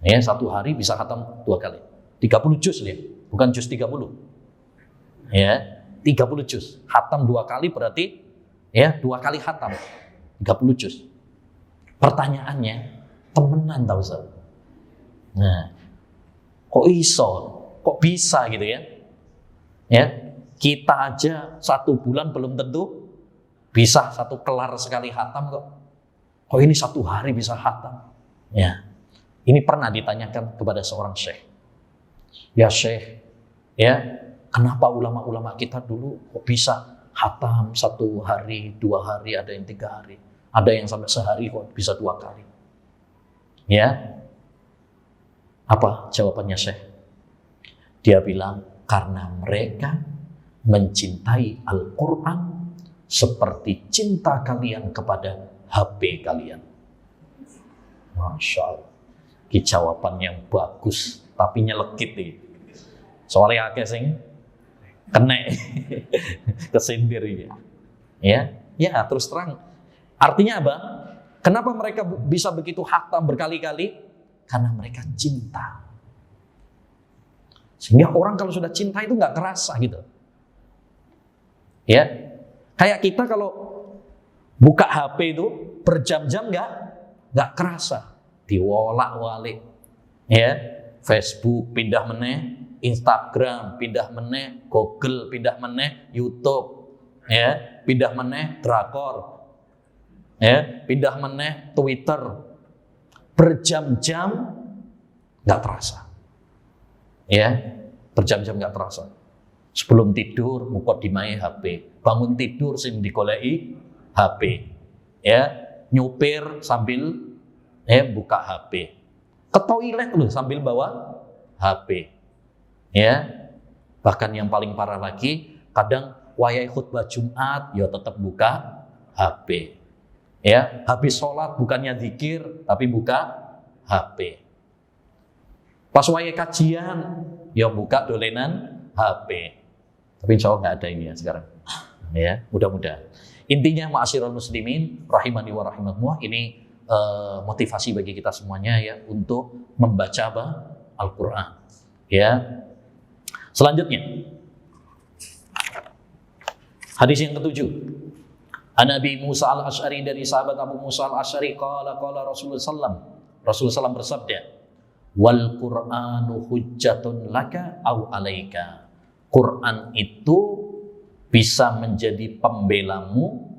Ya, 1 hari bisa hatam 2 kali. 30 juz ya, bukan juz 30. Ya, 30 juz. Hatam 2 kali berarti ya 2 kali hatam. 30 juz. Pertanyaannya, temenan tau Ustaz? Nah, kok bisa gitu ya? Ya, kita aja 1 bulan belum tentu bisa 1 kelar sekali hatam kok. Kok ini 1 hari bisa hatam? Ya, ini pernah ditanyakan kepada seorang syekh. Ya syekh, ya kenapa ulama-ulama kita dulu kok bisa hatam 1 hari, 2 hari, ada yang 3 hari, ada yang sampai sehari kok bisa 2 kali. Ya, apa jawabannya syekh? Dia bilang karena mereka mencintai Al-Quran seperti cinta kalian kepada HP kalian. Masya Allah, ini jawaban yang bagus tapi nyelekit nih. Soalnya akeh sing kena kesindir ya. Ya, terus terang. Artinya apa? Kenapa mereka bisa begitu hatam berkali-kali? Karena mereka cinta. Sehingga orang kalau sudah cinta itu nggak kerasa gitu. Ya, kayak kita kalau buka HP itu berjam-jam nggak kerasa. Diwolak-walik. Ya, Facebook pindah meneh, Instagram pindah meneh, Google pindah meneh, YouTube ya, pindah meneh drakor. Ya, pindah meneh Twitter, berjam-jam nggak terasa, ya, berjam-jam nggak terasa. Sebelum tidur mukodimai HP, bangun tidur sing digoleki HP, ya, nyupir sambil buka HP, ke toilet loh sambil bawa HP, ya. Bahkan yang paling parah lagi, kadang wayai khutbah Jumat, ya tetap buka HP. Ya, habis sholat bukannya zikir tapi buka HP. Pas wayai kajian ya buka dolenan HP. Tapi insya Allah nggak ada ini ya sekarang. Ya, mudah-mudahan. Intinya ma'asyiral muslimin rahimani wa rahimakumullah, ini motivasi bagi kita semuanya ya untuk membaca apa? Al-Qur'an. Ya. Selanjutnya hadis yang ke-7. Nabi Musa al-Asy'ari, dari sahabat Abu Musa al-Asy'ari, qala Rasulullah SAW bersabda, wal Qur'anu hujjatun laka au alaika. Quran itu bisa menjadi pembelamu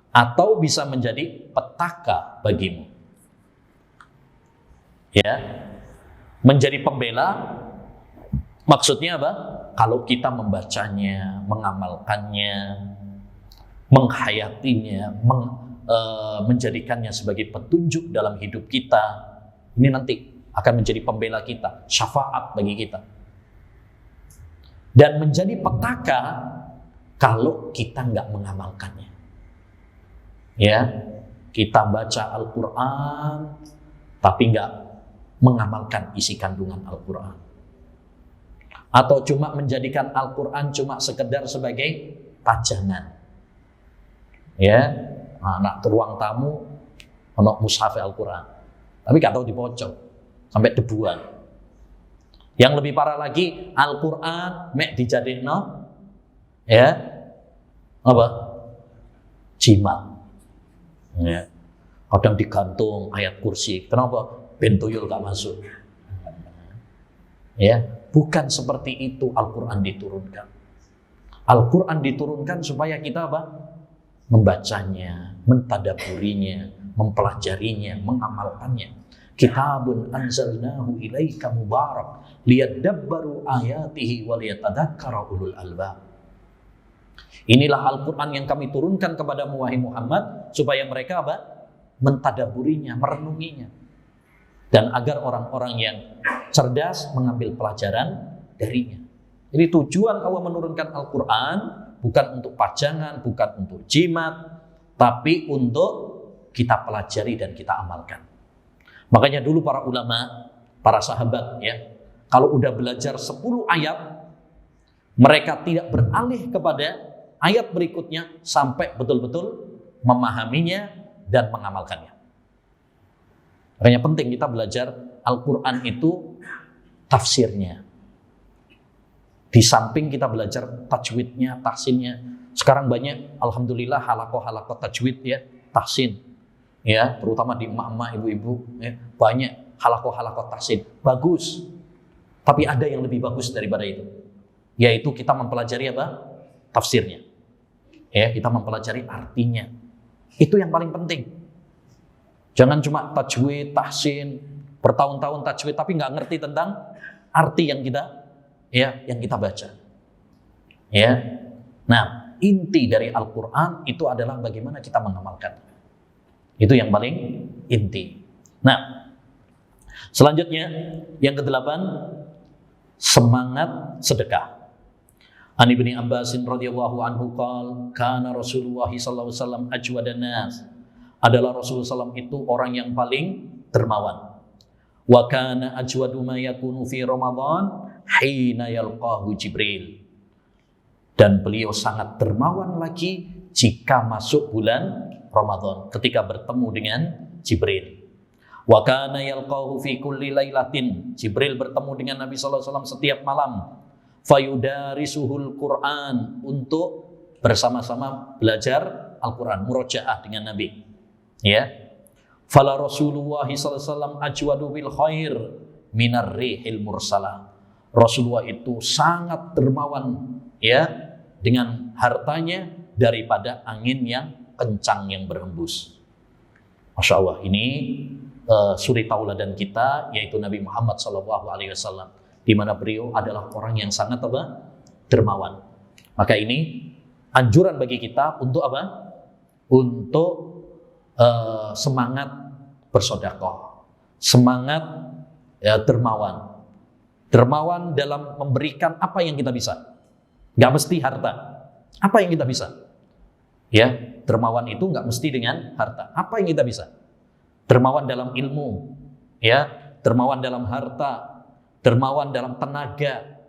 atau bisa menjadi petaka bagimu. Ya. Menjadi pembela maksudnya apa? Kalau kita membacanya, mengamalkannya, menghayatinya, menjadikannya sebagai petunjuk dalam hidup kita, ini nanti akan menjadi pembela kita, syafaat bagi kita. Dan menjadi petaka kalau kita nggak mengamalkannya. Ya, kita baca Al-Quran tapi nggak mengamalkan isi kandungan Al-Quran, atau cuma menjadikan Al-Quran cuma sekedar sebagai pajangan. Ya, anak ruang tamu ono mushaf Al-Quran tapi gak tahu dipocok sampai debuan. Yang lebih parah lagi, Al-Quran mek dijadikno ya apa? Jimat. Ya. Kadang digantung ayat kursi. Kenapa? Ben tuyul gak masuk. Ya, bukan seperti itu Al-Quran diturunkan. Al-Quran diturunkan supaya kita apa? Membacanya, mentadaburinya, mempelajarinya, mengamalkannya. Kitabun anzalnahu ilaika mubarak liyadabbaru ayatihi wa liyatadzakkara ulul albab. Inilah Al-Quran yang kami turunkan kepadamu wahai Muhammad, supaya mereka apa? Mentadaburinya, merenunginya. Dan agar orang-orang yang cerdas mengambil pelajaran darinya. Jadi tujuan Allah menurunkan Al-Quran bukan untuk pajangan, bukan untuk jimat, tapi untuk kita pelajari dan kita amalkan. Makanya dulu para ulama, para sahabat ya, kalau udah belajar 10 ayat, mereka tidak beralih kepada ayat berikutnya sampai betul-betul memahaminya dan mengamalkannya. Makanya penting kita belajar Al-Quran itu tafsirnya. Di samping kita belajar tajwidnya, tahsinnya. Sekarang banyak, alhamdulillah, halakoh-halakoh tajwid ya, tahsin. Ya, terutama di emak-emak, ibu-ibu, ya, banyak halakoh-halakoh tahsin. Bagus. Tapi ada yang lebih bagus daripada itu. Yaitu kita mempelajari apa? Tafsirnya. Ya, kita mempelajari artinya. Itu yang paling penting. Jangan cuma tajwid, tahsin, bertahun-tahun tajwid tapi nggak ngerti tentang arti yang kita baca. Ya. Nah, inti dari Al-Qur'an itu adalah bagaimana kita mengamalkan. Itu yang paling inti. Nah, selanjutnya yang ke-8, semangat sedekah. An Ibni Abbasin radhiyallahu anhu qala kana Rasulullah sallallahu alaihi wasallam ajwadan nas. Adalah Rasulullah SAW itu orang yang paling dermawan. Wa kana ajwadu ma yakunu fi Ramadan hina yalqahu Jibril. Dan beliau sangat dermawan lagi jika masuk bulan Ramadan, ketika bertemu dengan Jibril. Wa kana yalqahu fi kulli lailatin. Jibril bertemu dengan Nabi sallallahu alaihi wasallam setiap malam. Fayudarisuhul Quran, untuk bersama-sama belajar Al-Quran, murojaah dengan Nabi. Ya, fala Rasulullah sallallahu alaihi wasallam ajwadu bil khair minar rihil mursalah. Rasulullah itu sangat dermawan ya dengan hartanya daripada angin yang kencang yang berhembus. Masya Allah, ini suri tauladan kita yaitu Nabi Muhammad sallallahu alaihi wasallam, di mana beliau adalah orang yang sangat dermawan. Maka ini anjuran bagi kita untuk apa? Untuk semangat bersedekah, semangat dermawan. Dermawan dalam memberikan apa yang kita bisa. Nggak mesti harta. Apa yang kita bisa? Ya, dermawan itu nggak mesti dengan harta. Apa yang kita bisa? Dermawan dalam ilmu, ya, dermawan dalam harta, dermawan dalam tenaga.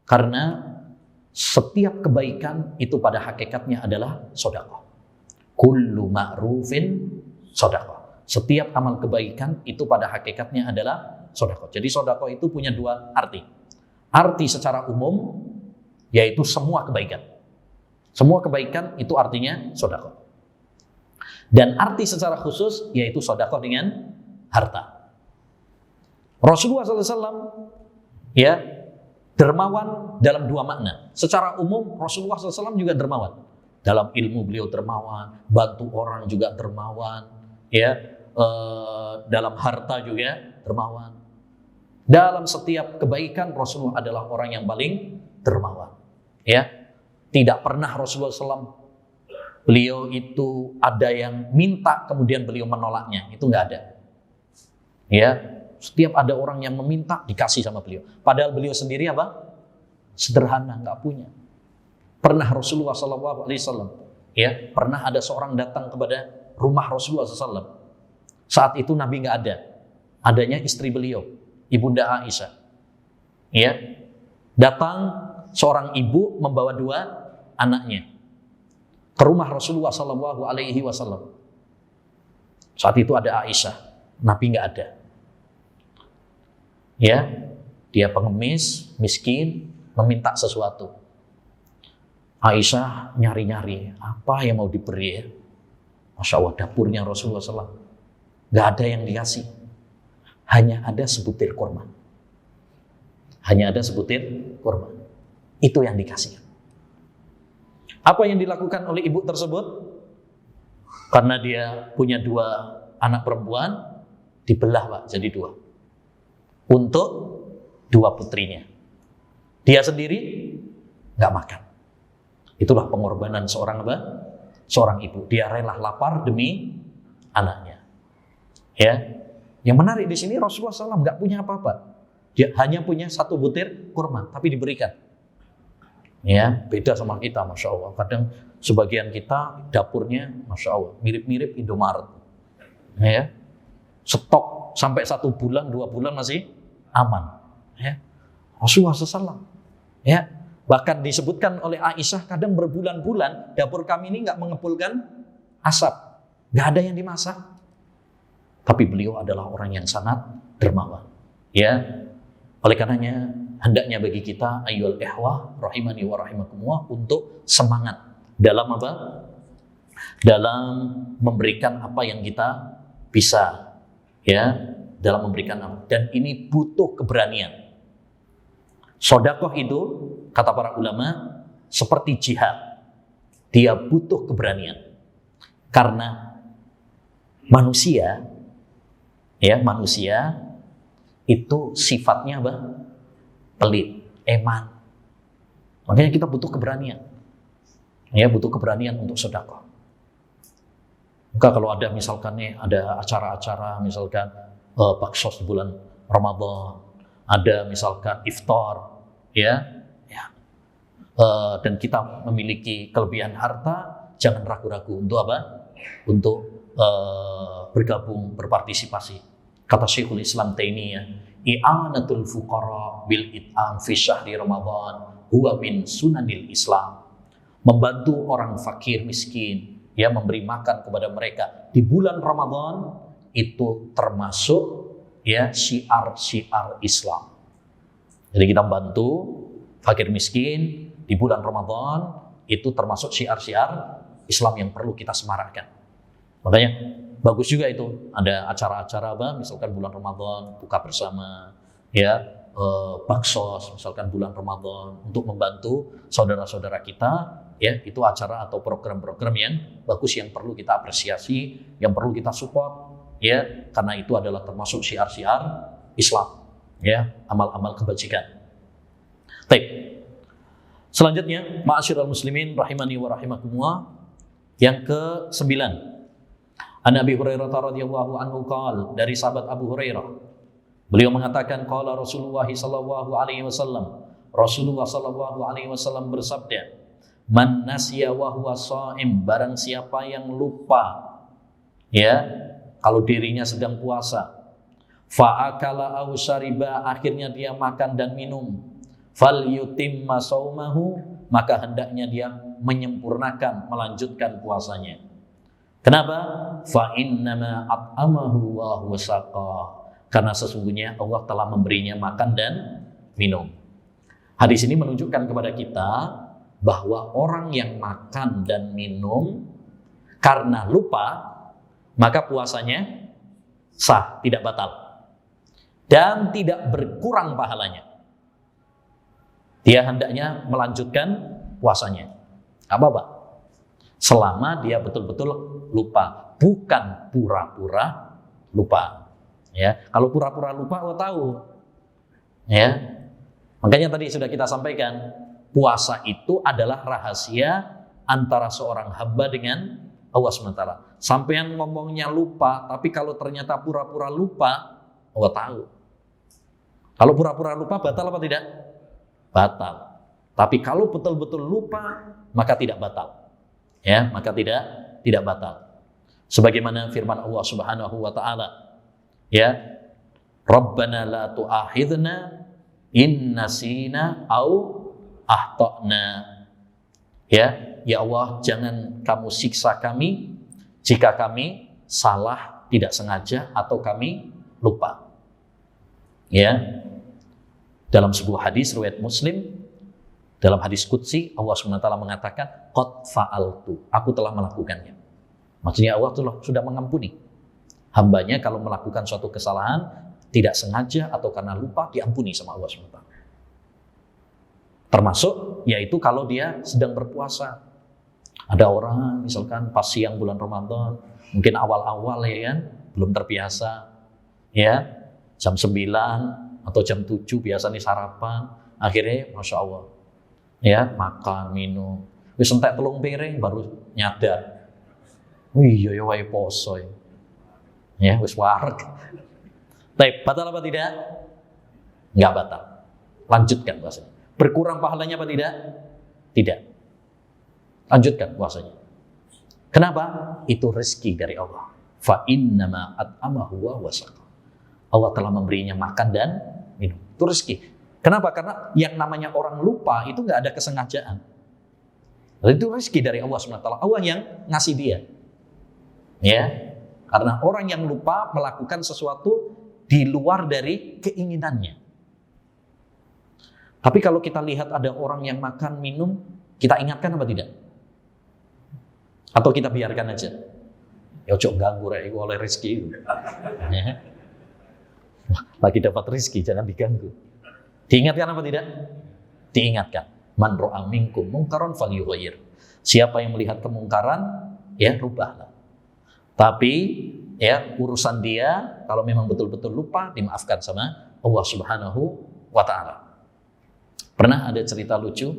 Karena setiap kebaikan itu pada hakikatnya adalah sedekah. Kullu ma'rufin sedekah. Setiap amal kebaikan itu pada hakikatnya adalah sedekah. Jadi sedekah itu punya dua arti. Arti secara umum yaitu semua kebaikan. Semua kebaikan itu artinya sedekah. Dan arti secara khusus yaitu sedekah dengan harta. Rasulullah SAW ya dermawan dalam dua makna. Secara umum Rasulullah SAW juga dermawan. Dalam ilmu beliau dermawan, bantu orang juga dermawan, ya, dalam harta juga dermawan. Dalam setiap kebaikan Rasulullah adalah orang yang paling dermawan. Ya, tidak pernah Rasulullah SAW beliau itu ada yang minta kemudian beliau menolaknya, itu nggak ada. Ya, setiap ada orang yang meminta dikasih sama beliau. Padahal beliau sendiri apa? Sederhana, nggak punya. Pernah Rasulullah SAW, ya, pernah ada seorang datang kepada rumah Rasulullah SAW. Saat itu Nabi nggak ada, adanya istri beliau, Ibunda Aisyah. Ya, datang seorang ibu membawa dua anaknya ke rumah Rasulullah SAW. Saat itu ada Aisyah, Nabi nggak ada. Ya, dia pengemis, miskin, meminta sesuatu. Aisyah nyari-nyari apa yang mau diberi ya. Masya Allah, dapurnya Rasulullah SAW gak ada yang dikasih, hanya ada sebutir kurma. Hanya ada sebutir kurma. Itu yang dikasih. Apa yang dilakukan oleh ibu tersebut? Karena dia punya dua anak perempuan, dibelah Pak jadi dua. Untuk dua putrinya. Dia sendiri gak makan. Itulah pengorbanan seorang apa? Seorang ibu. Dia rela lapar demi anaknya. Ya. Yang menarik di sini Rasulullah SAW nggak punya apa-apa. Dia hanya punya satu butir kurma, tapi diberikan. Ya, beda sama kita, Masya Allah. Kadang sebagian kita dapurnya, Masya Allah, mirip-mirip Indomaret. Ya, stok sampai 1 bulan, 2 bulan masih aman. Ya, Rasulullah SAW. Ya, bahkan disebutkan oleh Aisyah, kadang berbulan-bulan dapur kami ini nggak mengepulkan asap, nggak ada yang dimasak. Tapi beliau adalah orang yang sangat dermawan. Ya, oleh karenanya hendaknya bagi kita ayyuhal ikhwah rahimani wa rahimakumullah untuk semangat dalam apa? Dalam memberikan apa yang kita bisa, ya, dalam memberikan apa. Dan ini butuh keberanian. Sedekah itu kata para ulama seperti jihad. Dia butuh keberanian. Karena manusia, ya, manusia itu sifatnya apa? Pelit, eman. Makanya kita butuh keberanian. Ya, butuh keberanian untuk sedekah. Maka kalau ada misalkan nih, ada acara-acara misalkan baksos di bulan Ramadan, ada misalkan iftar, dan kita memiliki kelebihan harta, jangan ragu-ragu untuk apa? Untuk bergabung, berpartisipasi. Kata Syekhul Islam Taimiyah, i'anatul fuqara bil it'am fi syahri Ramadan huwa min sunanil Islam. Membantu orang fakir miskin, ya, memberi makan kepada mereka di bulan Ramadan itu termasuk, ya, syiar-syiar Islam. Jadi kita membantu fakir miskin di bulan Ramadan itu termasuk syiar-syiar Islam yang perlu kita semarakkan. Makanya bagus juga itu, ada acara-acara apa, misalkan bulan Ramadan buka bersama, ya, baksos misalkan bulan Ramadan untuk membantu saudara-saudara kita, ya, itu acara atau program-program yang bagus yang perlu kita apresiasi, yang perlu kita support, ya, karena itu adalah termasuk syiar-syiar Islam, ya, amal-amal kebajikan. Baik. Selanjutnya, ma'asyiral muslimin rahimani wa rahimakumullah, yang ke-9. An Abi Hurairah radhiyallahu anhu qala, dari sahabat Abu Hurairah, beliau mengatakan qala Rasulullah sallallahu alaihi wasallam, Rasulullah sallallahu alaihi wasallam bersabda, man nasiya wa huwa shaim, barang siapa yang lupa, ya, kalau dirinya sedang puasa, fa akala aw syariba, akhirnya dia makan dan minum, fal yutimma saumahu, maka hendaknya dia menyempurnakan, melanjutkan puasanya. Kenapa? Fa innama at'amahu wa huwa saqa, karena sesungguhnya Allah telah memberinya makan dan minum. Hadis ini menunjukkan kepada kita bahwa orang yang makan dan minum karena lupa, maka puasanya sah, tidak batal, dan tidak berkurang pahalanya. Dia hendaknya melanjutkan puasanya. Apa? Selama dia betul-betul lupa, bukan pura-pura lupa. Ya, kalau pura-pura lupa, lo tahu. Ya, makanya tadi sudah kita sampaikan, puasa itu adalah rahasia antara seorang hamba dengan Allah SWT. Sampean ngomongnya lupa, tapi kalau ternyata pura-pura lupa, Allah tahu. Kalau pura-pura lupa, batal apa tidak? Batal. Tapi kalau betul-betul lupa, maka tidak batal. Ya, maka tidak batal. Sebagaimana firman Allah Subhanahu wa taala, ya, Rabbana la tu'akhidna in nasina au akhtana. Ya Allah, jangan kamu siksa kami jika kami salah, tidak sengaja, atau kami lupa. Ya. Dalam sebuah hadis riwayat Muslim, dalam hadis qudsi, Allah SWT mengatakan, qad fa'altu, aku telah melakukannya. Maksudnya Allah sudah mengampuni hambanya kalau melakukan suatu kesalahan, tidak sengaja atau karena lupa, diampuni sama Allah SWT. Termasuk, yaitu kalau dia sedang berpuasa. Ada orang misalkan pas siang bulan Ramadan, mungkin awal-awal, ya kan, belum terbiasa, ya, jam 9 atau jam 7 biasa nih sarapan, akhirnya Masya Allah, ya, makan, minum, wis entek 3 piring baru nyadar, iya ya wae poso ya, wis wareg. Baik, batal apa tidak? Enggak batal. Lanjutkan bahasanya. Berkurang pahalanya apa tidak? Tidak. Lanjutkan puasanya. Kenapa? Itu rezeki dari Allah. Fa innama at'amahu wa wasaqa. Allah telah memberinya makan dan minum. Itu rezeki. Kenapa? Karena yang namanya orang lupa itu nggak ada kesengajaan. Itu rezeki dari Allah SWT. Allah yang ngasih dia. Ya, karena orang yang lupa melakukan sesuatu di luar dari keinginannya. Tapi kalau kita lihat ada orang yang makan, minum, kita ingatkan apa tidak? Atau kita biarkan aja? Ya ojo ganggu rek oleh rezeki itu. Ya. Lagi dapat rezeki jangan diganggu. Diingatkan apa tidak? Diingatkan. Man ra'a minkum mungkaran falyughayyir. Siapa yang melihat kemungkaran, ya rubahlah. Tapi ya urusan dia kalau memang betul-betul lupa dimaafkan sama Allah Subhanahu wa taala. Pernah ada cerita lucu,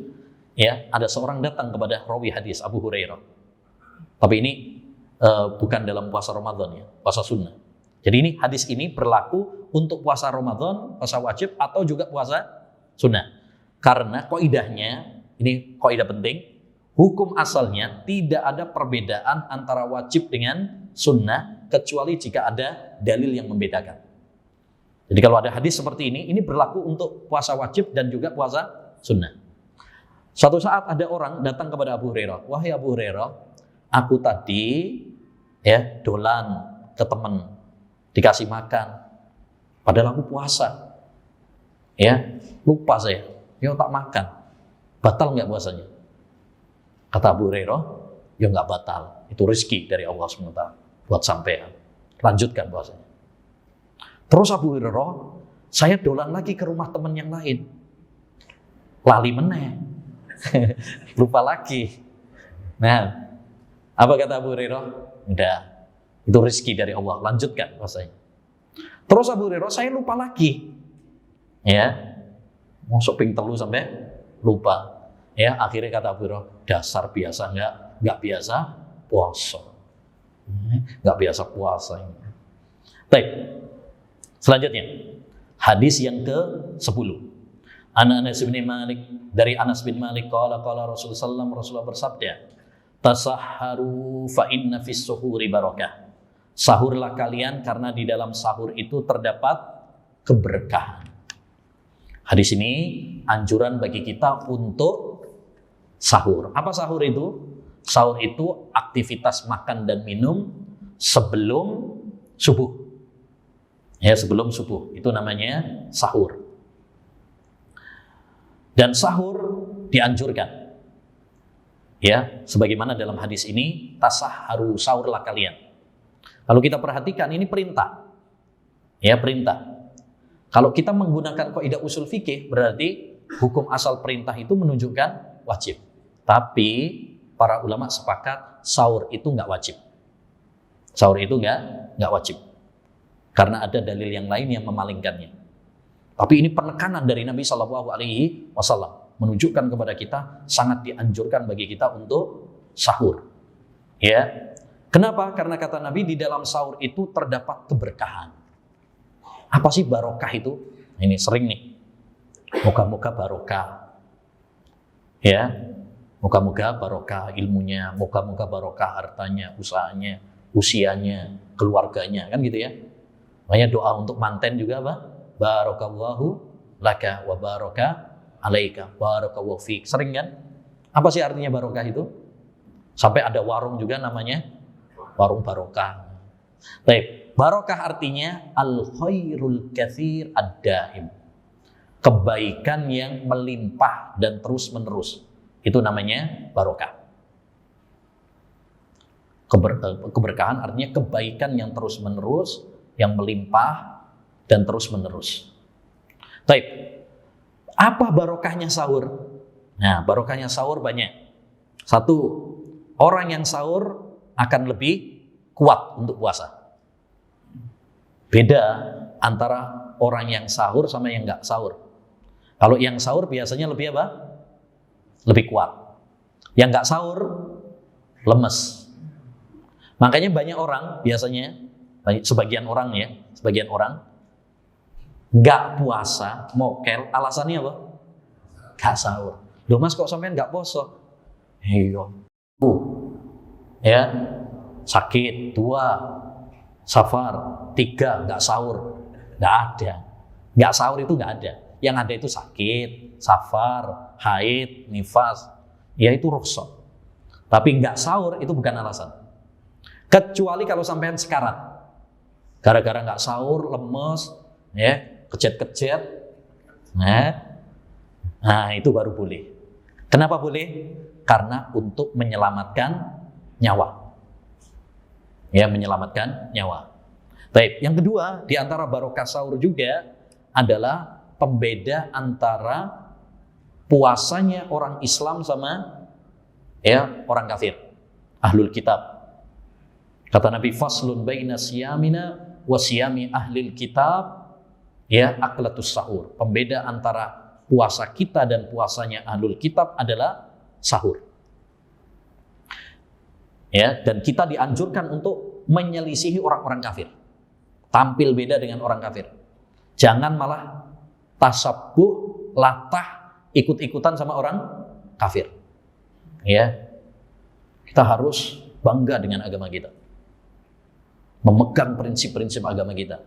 ya, ada seorang datang kepada rawi hadis Abu Hurairah. Tapi ini bukan dalam puasa Ramadan ya, puasa sunnah. Jadi ini hadis ini berlaku untuk puasa Ramadan, puasa wajib atau juga puasa sunnah. Karena kaidahnya, ini kaidah penting, hukum asalnya tidak ada perbedaan antara wajib dengan sunnah kecuali jika ada dalil yang membedakan. Jadi kalau ada hadis seperti ini berlaku untuk puasa wajib dan juga puasa sunnah. Suatu saat ada orang datang kepada Abu Hurairah, wahai Abu Hurairah, aku tadi ya dolan ke teman, dikasih makan, padahal aku puasa, ya lupa saya, ya tak makan, batal nggak puasanya? Kata Abu Hurairah, ya nggak batal, itu rezeki dari Allah SWT buat sampean, lanjutkan puasanya. Terus Abu Hurairah, saya dolan lagi ke rumah teman yang lain, lali meneh, lupa lagi. Nah, apa kata Abu Hurairah? Udah, itu rezeki dari Allah, lanjutkan puasanya. Terus Abu Hurairah, saya lupa lagi, ya, mau shopping telu sampai lupa, ya. Akhirnya kata Abu Hurairah, dasar biasa nggak biasa puasa, nggak biasa puasa ini. Baik, selanjutnya hadis yang ke-10. Anas bin Malik, dari Anas bin Malik qala Rasulullah bersabda, tasahharu fa inna fis suhuri barakah. Sahurlah kalian karena di dalam sahur itu terdapat keberkahan. Hadis ini anjuran bagi kita untuk sahur. Apa sahur itu? Sahur itu aktivitas makan dan minum sebelum subuh. Ya, sebelum subuh. Itu namanya sahur. Dan sahur dianjurkan. Ya, sebagaimana dalam hadis ini, tasahharu, sahurlah kalian. Kalau kita perhatikan ini perintah. Ya, perintah. Kalau kita menggunakan kaidah usul fikih berarti hukum asal perintah itu menunjukkan wajib. Tapi para ulama sepakat sahur itu enggak wajib. Sahur itu enggak wajib. Karena ada dalil yang lain yang memalingkannya. Tapi ini penekanan dari Nabi SAW menunjukkan kepada kita sangat dianjurkan bagi kita untuk sahur. Ya, kenapa? Karena kata Nabi di dalam sahur itu terdapat keberkahan. Apa sih barokah itu? Ini sering nih. Moga-moga barokah. Ya, moga-moga barokah ilmunya, moga-moga barokah hartanya, usahanya, usianya, keluarganya, kan gitu ya. Makanya doa untuk manten juga apa? Barakallahu laka wa baraka alaika barakallahu fiik. Sering kan? Apa sih artinya barokah itu? Sampai ada warung juga namanya warung barokah. Baik, barokah artinya al khairul katsir ad-daim. Kebaikan yang melimpah dan terus-menerus. Itu namanya barokah. Keberkahan artinya kebaikan yang terus-menerus, yang melimpah dan terus-menerus. Baik, apa barokahnya sahur? Nah, barokahnya sahur banyak. Satu, orang yang sahur akan lebih kuat untuk puasa. Beda antara orang yang sahur sama yang nggak sahur. Kalau yang sahur biasanya lebih apa? Lebih kuat. Yang nggak sahur lemes. Makanya banyak orang biasanya, sebagian orang nggak puasa, mokel, alasannya apa? Nggak sahur. Loh Mas, kok sampean nggak poso? Iya. Ya, sakit. 2, safar. 3, nggak sahur. Nggak ada. Nggak sahur itu nggak ada. Yang ada itu sakit, safar, haid, nifas. Ya itu rukhsah. Tapi nggak sahur itu bukan alasan. Kecuali kalau sampean sekarat. Gara-gara nggak sahur, lemes, ya, kejet-kejet. Nah, itu baru boleh. Kenapa boleh? Karena untuk menyelamatkan nyawa. Ya, menyelamatkan nyawa. Baik, yang kedua, di antara barokah sahur juga adalah pembeda antara puasanya orang Islam sama orang kafir, ahlul kitab. Kata Nabi, faslun baina siyamina wa siyami ahlil kitab aklatus sahur. Pembeda antara puasa kita dan puasanya ahlul kitab adalah sahur. Ya, dan kita dianjurkan untuk menyelisihi orang-orang kafir. Tampil beda dengan orang kafir. Jangan malah tasabuh, latah, ikut-ikutan sama orang kafir. Ya. Kita harus bangga dengan agama kita. Memegang prinsip-prinsip agama kita.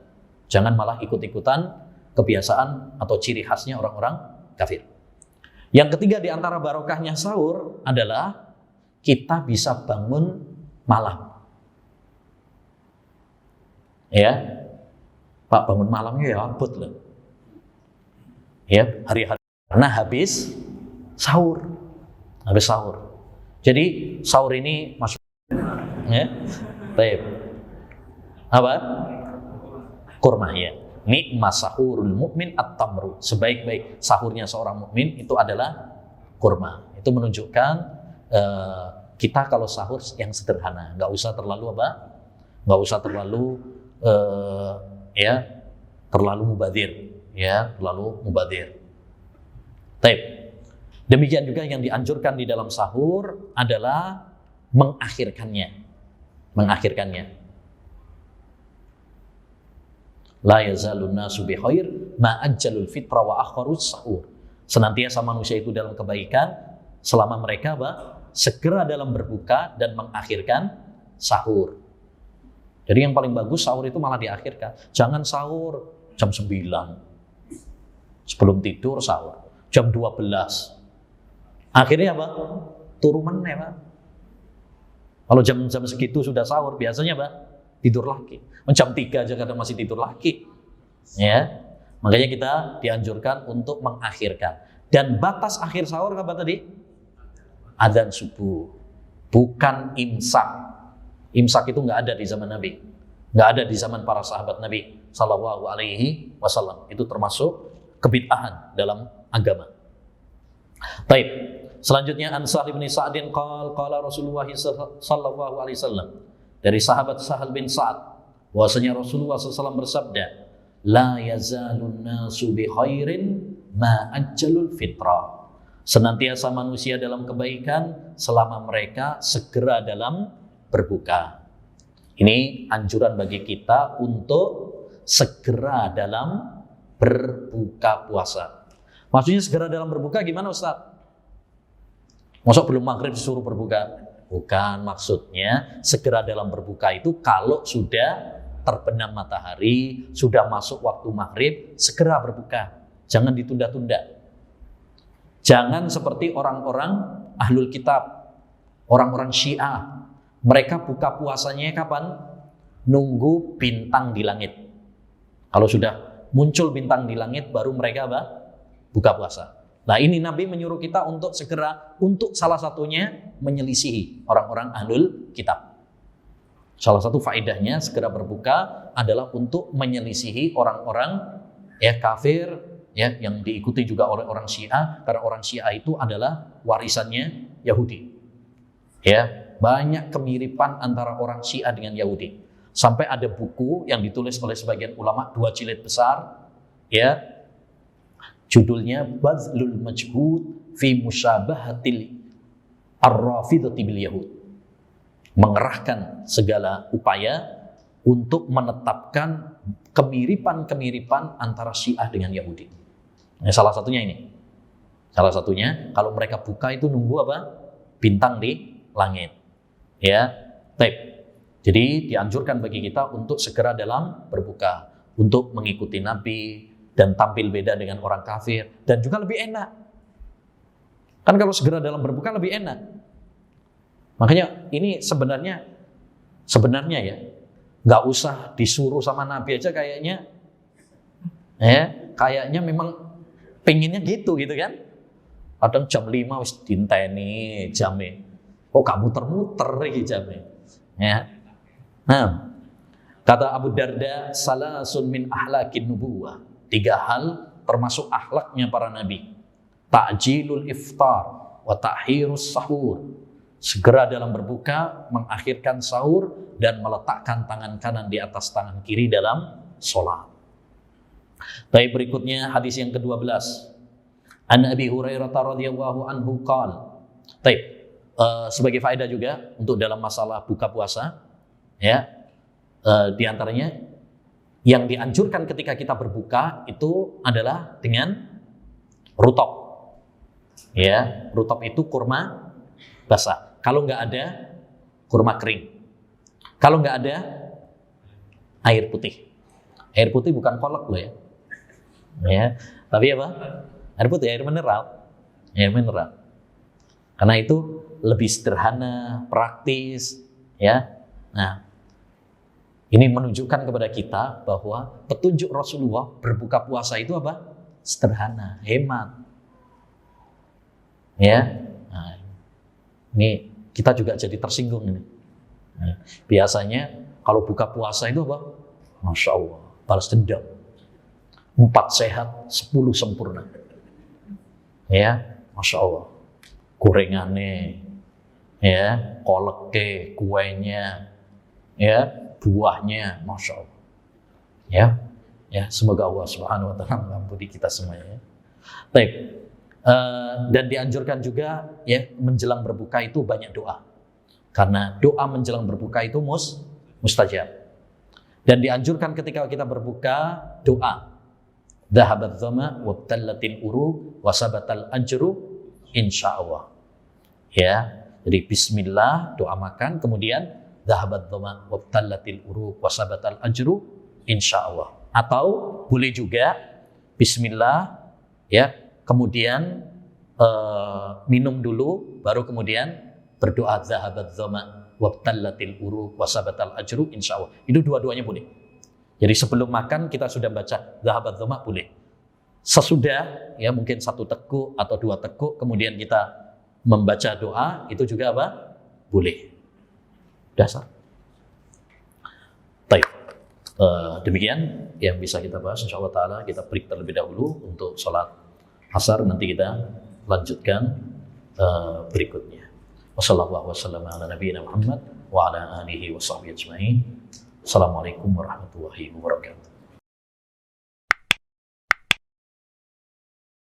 Jangan malah ikut-ikutan kebiasaan atau ciri khasnya orang-orang kafir. Yang ketiga di antara barokahnya sahur adalah kita bisa bangun malam. Ya, Pak, bangun malamnya ya abot loh. Ya, hari-hari karena habis sahur. Habis sahur. Jadi sahur ini masuk ya. Baik. Apa? Kurma ya. Nikmat sahurul mukmin at-tamru. Sebaik-baik sahurnya seorang mukmin itu adalah kurma. Itu menunjukkan kita kalau sahur yang sederhana, nggak usah terlalu nggak usah terlalu terlalu mubadzir, terlalu mubadzir. Baik. Demikian juga yang dianjurkan di dalam sahur adalah mengakhirkannya. La yazalun nasu bi khair ma ajjalul fitra wa akharus sahur. Senantiasa manusia itu dalam kebaikan selama mereka segera dalam berbuka dan mengakhirkan sahur. Jadi yang paling bagus sahur itu malah diakhirkan. Jangan sahur jam 9. Sebelum tidur sahur. Jam 12. Akhirnya apa? Turu meneh, Pak. Kalau jam segitu sudah sahur, biasanya tidur lagi. Jam 3 aja kadang masih tidur lagi. Ya. Makanya kita dianjurkan untuk mengakhirkan. Dan batas akhir sahur apa tadi? Adzan subuh. Bukan imsak. Imsak itu nggak ada di zaman Nabi. Nggak ada di zaman para sahabat Nabi Sallallahu Alaihi Wasallam. Itu termasuk kebid'ahan dalam agama. Baik. Selanjutnya an Sahal bin Sa'din qala Rasulullah sallallahu alaihi wasallam. Dari sahabat Sahal bin Sa'ad bahwasanya Rasulullah SAW bersabda, la yazalun nasu bi khairin ma ajjalul fitrah. Senantiasa manusia dalam kebaikan selama mereka segera dalam berbuka. Ini anjuran bagi kita untuk segera dalam berbuka puasa. Maksudnya segera dalam berbuka gimana Ustaz? Masuk belum maghrib disuruh berbuka? Bukan, maksudnya segera dalam berbuka itu kalau sudah terbenam matahari, sudah masuk waktu maghrib, segera berbuka. Jangan ditunda-tunda. Jangan seperti orang-orang ahlul kitab, orang-orang Syiah. Mereka buka puasanya kapan? Nunggu bintang di langit. Kalau sudah muncul bintang di langit, baru mereka buka puasa. Nah ini Nabi menyuruh kita untuk segera, untuk salah satunya menyelisihi orang-orang ahlul kitab. Salah satu faedahnya segera berbuka adalah untuk menyelisihi orang-orang kafir yang diikuti juga oleh orang Syiah, karena orang Syiah itu adalah warisannya Yahudi. Banyak kemiripan antara orang Syiah dengan Yahudi. Sampai ada buku yang ditulis oleh sebagian ulama 2 jilid besar, judulnya Bazlul Majhud fi Musyabahatil Ar-Rafidhati bil Yahud. Mengerahkan segala upaya untuk menetapkan kemiripan-kemiripan antara Syiah dengan Yahudi. Salah satunya ini. Salah satunya kalau mereka buka itu nunggu apa? Bintang di langit. Ya, baik. Jadi dianjurkan bagi kita untuk segera dalam berbuka, untuk mengikuti Nabi dan tampil beda dengan orang kafir, dan juga lebih enak. Kan kalau segera dalam berbuka lebih enak. Makanya ini sebenarnya ya nggak usah disuruh sama Nabi aja kayaknya, kayaknya memang pengennya gitu kan. Kadang jam 5 wis dinteni jamnya. Kok gak muter-muter iki jamnya. Ya. Nah, kata Abu Darda, salasun min ahlakin nubuwah. 3 hal termasuk akhlaknya para nabi. Ta'jilul iftar wa ta'khirus sahur. Segera dalam berbuka, mengakhirkan sahur, dan meletakkan tangan kanan di atas tangan kiri dalam sholat. Baik, berikutnya hadis yang ke-12. An Abi Hurairah radhiyallahu anhu qala. Baik, sebagai faedah juga untuk dalam masalah buka puasa, ya, di antaranya yang dianjurkan ketika kita berbuka itu adalah dengan rutop. Ya, rutop itu kurma basah. Kalau nggak ada, kurma kering. Kalau nggak ada, air putih. Air putih bukan kolak loh ya. Ya, tapi apa? Air putih, air mineral. Air mineral. Karena itu lebih sederhana, praktis, ya. Nah, ini menunjukkan kepada kita bahwa petunjuk Rasulullah berbuka puasa itu apa? Sederhana, hemat. Ya. Nah, ini kita juga jadi tersinggung ini. Nah, biasanya kalau buka puasa itu apa? Masya Allah, balas dendam. 4 sehat, 10 sempurna. Ya, Masya Allah. Gorengannya, ya, koleke, kuenya, ya, buahnya, Masya Allah. Ya, semoga Allah Subhanahu Wa Taala mengampuni kita semuanya. Baik, dan dianjurkan juga ya menjelang berbuka itu banyak doa, karena doa menjelang berbuka itu mustajab. Dan dianjurkan ketika kita berbuka doa. Dhahabat dhama wabtallatil uruq wasabatal ajru insyaallah. Ya, jadi bismillah doa makan, kemudian dhahabat dhama wabtallatil uruq wasabatal ajru insyaallah. Atau boleh juga bismillah ya, kemudian minum dulu baru kemudian berdoa dhahabat dhama wabtallatil uruq wasabatal ajru insyaallah. Itu dua-duanya boleh. Jadi sebelum makan kita sudah baca dhahabat dhama boleh. Sesudah ya mungkin 1 teguk atau 2 teguk kemudian kita membaca doa itu juga apa? Boleh. Dasar. Baik. Demikian yang bisa kita bahas, insyaallah taala kita break terlebih dahulu untuk sholat asar, nanti kita lanjutkan berikutnya. Wassallallahu wasallam ala nabiyina Muhammad wa ala alihi wa sahbihi ajma'in. Assalamualaikum warahmatullahi wabarakatuh.